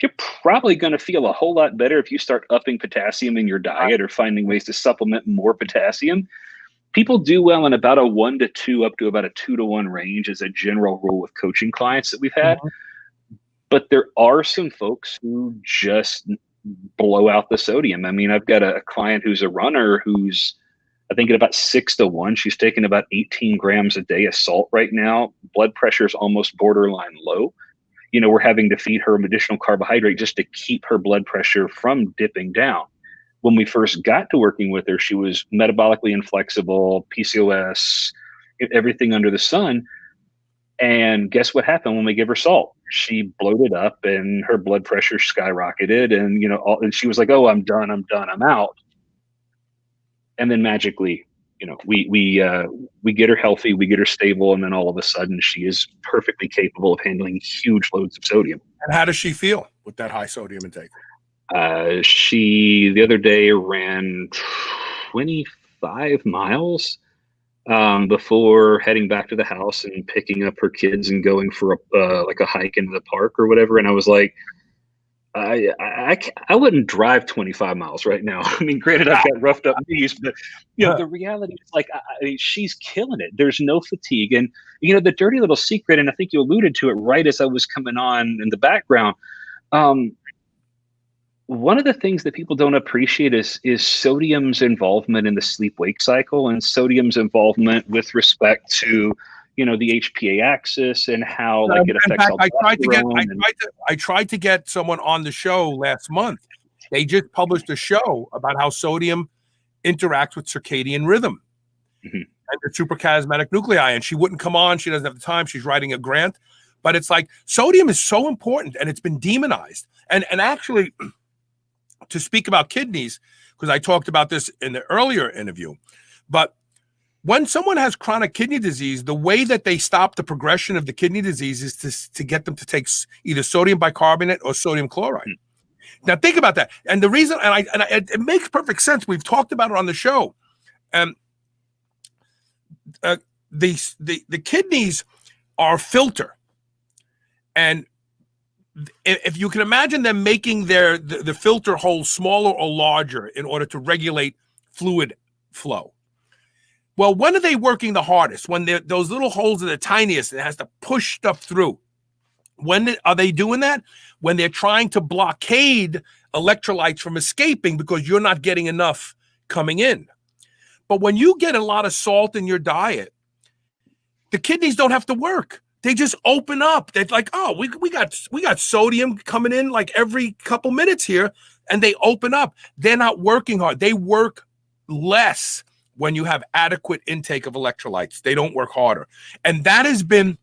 you're probably going to feel a whole lot better if you start upping potassium in your diet or finding ways to supplement more potassium. People do well in about a 1 to 2 up to about a 2 to 1 range as a general rule with coaching clients that we've had. But there are some folks who just blow out the sodium. I mean, I've got a client who's a runner who's, I think, at about 6 to 1. She's taking about 18 grams a day of salt right now. Blood pressure is almost borderline low. We're having to feed her additional carbohydrate just to keep her blood pressure from dipping down. When we first got to working with her, she was metabolically inflexible, PCOS, everything under the sun. And guess what happened when we gave her salt? She bloated up and her blood pressure skyrocketed. And, and she was like, oh, I'm done, I'm out. And then magically, we get her healthy, we get her stable. And then all of a sudden she is perfectly capable of handling huge loads of sodium. And how does she feel with that high sodium intake? She, the other day, ran 25 miles before heading back to the house and picking up her kids and going for a hike into the park or whatever. And I was like, I wouldn't drive 25 miles right now. I mean, granted, I've got roughed up knees, but the reality is like, she's killing it. There's no fatigue. And, the dirty little secret, and I think you alluded to it right as I was coming on in the background. One of the things that people don't appreciate is sodium's involvement in the sleep-wake cycle and sodium's involvement with respect to, the HPA axis and how it affects. I tried to get someone on the show last month. They just published a show about how sodium interacts with circadian rhythm and the suprachiasmatic nuclei, and she wouldn't come on. She doesn't have the time. She's writing a grant, but it's like sodium is so important, and it's been demonized. And actually, to speak about kidneys, because I talked about this in the earlier interview, but when someone has chronic kidney disease, the way that they stop the progression of the kidney disease is to get them to take either sodium bicarbonate or sodium chloride. Now think about that. And the reason, it makes perfect sense. We've talked about it on the show. The kidneys are a filter. And if you can imagine them making the filter hole smaller or larger in order to regulate fluid flow. Well, when are they working the hardest? When those little holes are the tiniest and it has to push stuff through. When are they doing that? When they're trying to blockade electrolytes from escaping because you're not getting enough coming in. But when you get a lot of salt in your diet, the kidneys don't have to work. They just open up. They're like, oh, we got sodium coming in like every couple minutes here, and they open up. They're not working hard. They work less when you have adequate intake of electrolytes. They don't work harder. And that has been,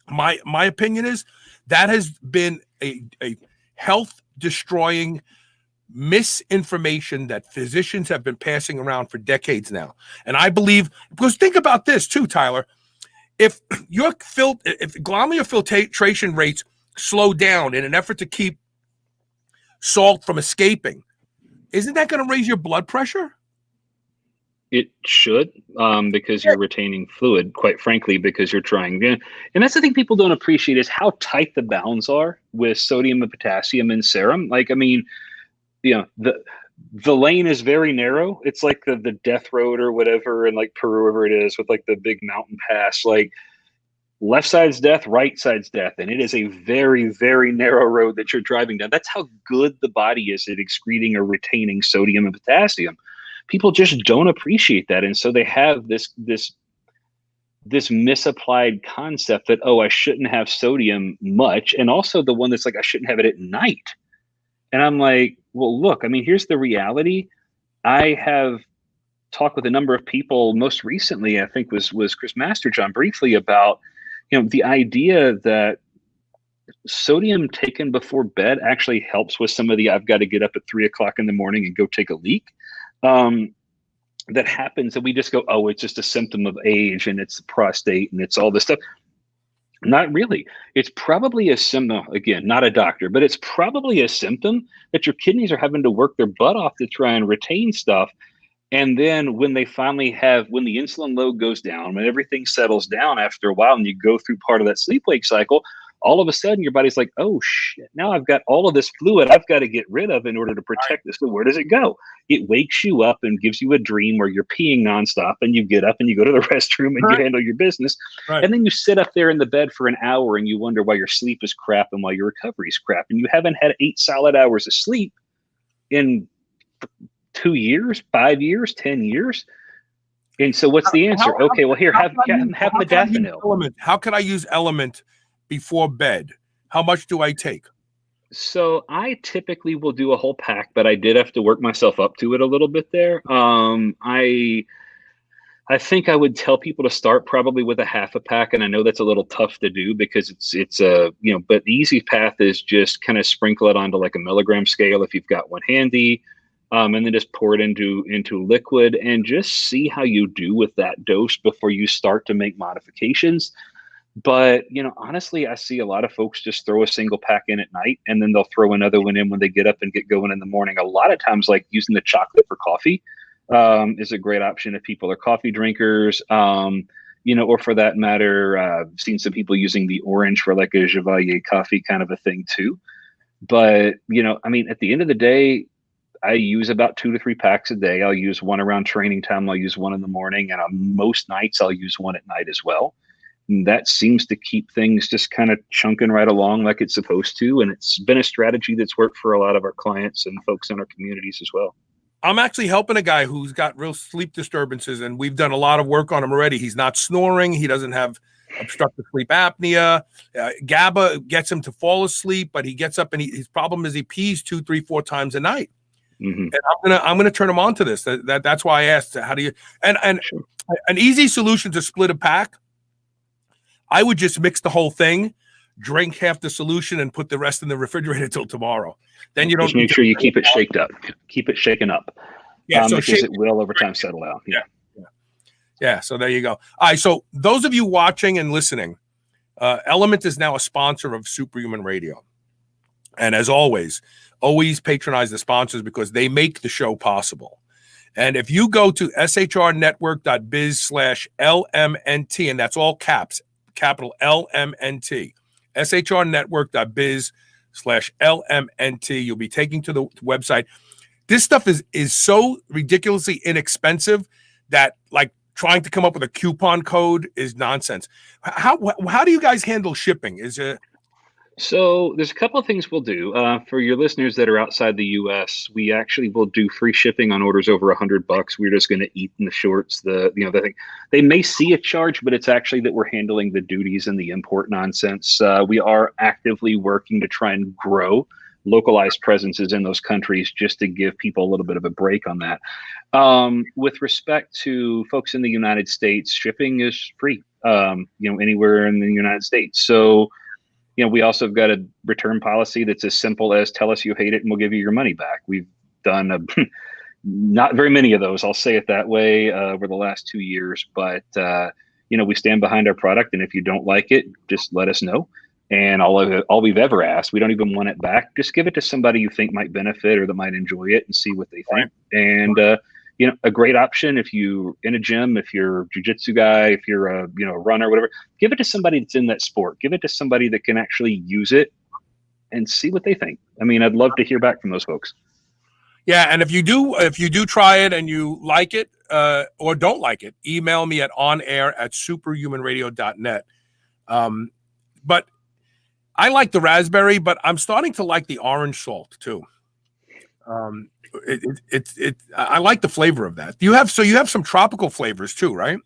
my opinion is, that has been a health destroying misinformation that physicians have been passing around for decades now. And I believe, because think about this too, Tyler, if glomerular filtration rates slow down in an effort to keep salt from escaping, isn't that going to raise your blood pressure? It should, because you're retaining fluid, quite frankly, because you're trying. And that's the thing people don't appreciate is how tight the bounds are with sodium and potassium in serum. Like, I mean, the lane is very narrow. It's like the death road or whatever, and like Peru, wherever it is, with like the big mountain pass. Like, left side's death, right side's death. And it is a very, very narrow road that you're driving down. That's how good the body is at excreting or retaining sodium and potassium. People just don't appreciate that. And so they have this misapplied concept that, oh, I shouldn't have sodium much. And also the one that's like, I shouldn't have it at night. And I'm like, well, look, I mean, here's the reality. I have talked with a number of people, most recently, I think was Chris Masterjohn, briefly about, the idea that sodium taken before bed actually helps with some of the, I've got to get up at 3 o'clock in the morning and go take a leak. That happens, and we just go, oh, it's just a symptom of age and it's the prostate and it's all this stuff. Not really. It's probably a symptom, again, not a doctor, but it's probably a symptom that your kidneys are having to work their butt off to try and retain stuff. And then when they finally when the insulin load goes down, when everything settles down after a while and you go through part of that sleep-wake cycle, all of a sudden your body's like, oh shit, now I've got all of this fluid I've got to get rid of in order to protect this. So where does it go? It wakes you up and gives you a dream where you're peeing nonstop, and you get up and you go to the restroom and you handle your business. Right. And then you sit up there in the bed for an hour and you wonder why your sleep is crap and why your recovery is crap. And you haven't had 8 solid hours of sleep in 2 years, 5 years, 10 years. And so what's the answer? Okay, well, here, have modafinil. How can I use LMNT before bed? How much do I take? So I typically will do a whole pack, but I did have to work myself up to it a little bit there. I think I would tell people to start probably with a half a pack, and I know that's a little tough to do because it's a but the easy path is just kind of sprinkle it onto like a milligram scale if you've got one handy, and then just pour it into liquid and just see how you do with that dose before you start to make modifications. But, honestly, I see a lot of folks just throw a single pack in at night and then they'll throw another one in when they get up and get going in the morning. A lot of times, like using the chocolate for coffee is a great option if people are coffee drinkers, or for that matter, I've seen some people using the orange for like a Chevalier coffee kind of a thing too. But, at the end of the day, I use about 2 to 3 packs a day. I'll use one around training time. I'll use one in the morning, and on most nights I'll use one at night as well. And that seems to keep things just kind of chunking right along like it's supposed to. And it's been a strategy that's worked for a lot of our clients and folks in our communities as well. I'm actually helping a guy who's got real sleep disturbances, and we've done a lot of work on him already. He's not snoring. He doesn't have obstructive sleep apnea. GABA gets him to fall asleep, but he gets up and his problem is he pees 2, 3, 4 times a night. Mm-hmm. And I'm gonna turn him on to this. That's why I asked, how do you and sure. An easy solution to split a pack. I would just mix the whole thing, drink half the solution, and put the rest in the refrigerator till tomorrow. Then you don't just make sure you keep it shaken up. Yeah, so because it will over time settle out. Yeah. So there you go. All right. So those of you watching and listening, LMNT is now a sponsor of Superhuman Radio, and as always patronize the sponsors because they make the show possible. And if you go to shrnetwork.biz/LMNT, and that's all caps, capital LMNT, shrnetwork.biz/LMNT, you'll be taken to the website. This stuff is so ridiculously inexpensive that like trying to come up with a coupon code is nonsense. How do you guys handle shipping? So there's a couple of things we'll do for your listeners that are outside the U.S. We actually will do free shipping on orders over $100. We're just going to eat in the shorts. The thing they may see a charge, but it's actually that we're handling the duties and the import nonsense. We are actively working to try and grow localized presences in those countries just to give people a little bit of a break on that. With respect to folks in the United States, shipping is free, anywhere in the United States. So, we also have got a return policy that's as simple as tell us you hate it and we'll give you your money back. We've done not very many of those, I'll say it that way, over the last 2 years. But, we stand behind our product. And if you don't like it, just let us know. And all we've ever asked, we don't even want it back. Just give it to somebody you think might benefit or that might enjoy it and see what they think. And, a great option if you in a gym, if you're a jiu-jitsu guy, if you're a runner, whatever, give it to somebody that's in that sport. Give it to somebody that can actually use it and see what they think. I mean, I'd love to hear back from those folks. Yeah, and if you do try it and you like it or don't like it, email me at onair@superhumanradio.net. But I like the raspberry, but I'm starting to like the orange salt too. I like the flavor of that. You have some tropical flavors too, right?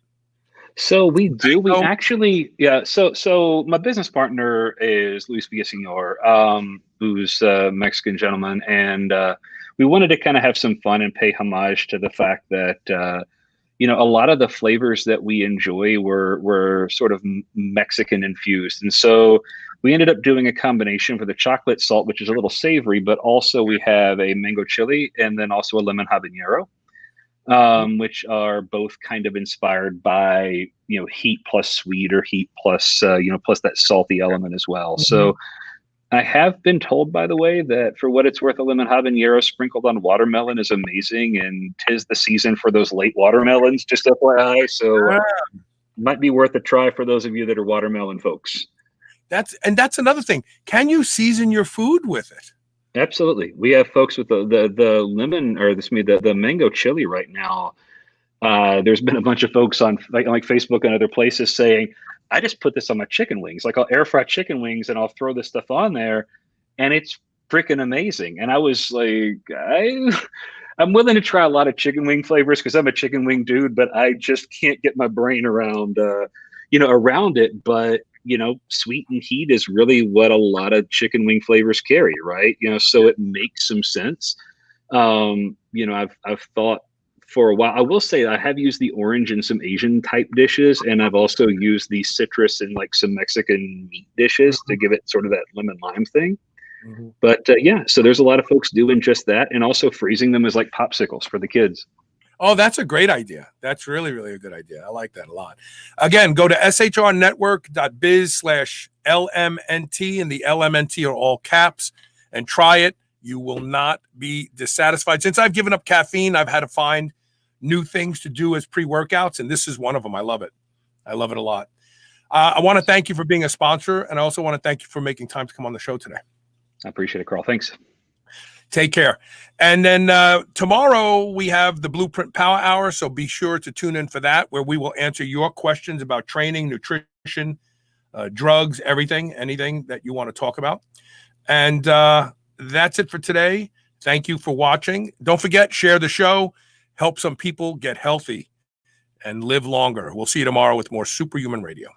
So we do. We actually, yeah. So my business partner is Luis Villaseñor, who's a Mexican gentleman, and we wanted to kind of have some fun and pay homage to the fact that a lot of the flavors that we enjoy were sort of Mexican infused, and so we ended up doing a combination for the chocolate salt, which is a little savory, but also we have a mango chili and then also a lemon habanero, which are both kind of inspired by, heat plus sweet or heat plus, plus that salty element as well. Mm-hmm. So I have been told, by the way, that for what it's worth, a lemon habanero sprinkled on watermelon is amazing. And 'tis the season for those late watermelons, just FYI. So might be worth a try for those of you that are watermelon folks. That's another thing. Can you season your food with it? Absolutely. We have folks with the lemon or the mango chili right now. There's been a bunch of folks on like Facebook and other places saying, I just put this on my chicken wings. Like I'll air fry chicken wings and I'll throw this stuff on there and it's freaking amazing. And I was like, I'm willing to try a lot of chicken wing flavors because I'm a chicken wing dude, but I just can't get my brain around it. But sweet and heat is really what a lot of chicken wing flavors carry, right? So it makes some sense. I've thought for a while. I will say I have used the orange in some Asian type dishes, and I've also used the citrus in like some Mexican meat dishes to give it sort of that lemon lime thing. Mm-hmm. But so there's a lot of folks doing just that, and also freezing them as like popsicles for the kids. Oh, that's a great idea. That's really, really a good idea. I like that a lot. Again, go to shrnetwork.biz/LMNT, and the LMNT are all caps, and try it. You will not be dissatisfied. Since I've given up caffeine, I've had to find new things to do as pre-workouts, and this is one of them. I love it. I love it a lot. I want to thank you for being a sponsor, and I also want to thank you for making time to come on the show today. I appreciate it, Carl. Thanks. Take care. And then tomorrow we have the Blueprint Power Hour, so be sure to tune in for that, where we will answer your questions about training, nutrition, drugs, anything that you want to talk about. And that's it for today. Thank you for watching. Don't forget, share the show, help some people get healthy and live longer. We'll see you tomorrow with more Superhuman Radio.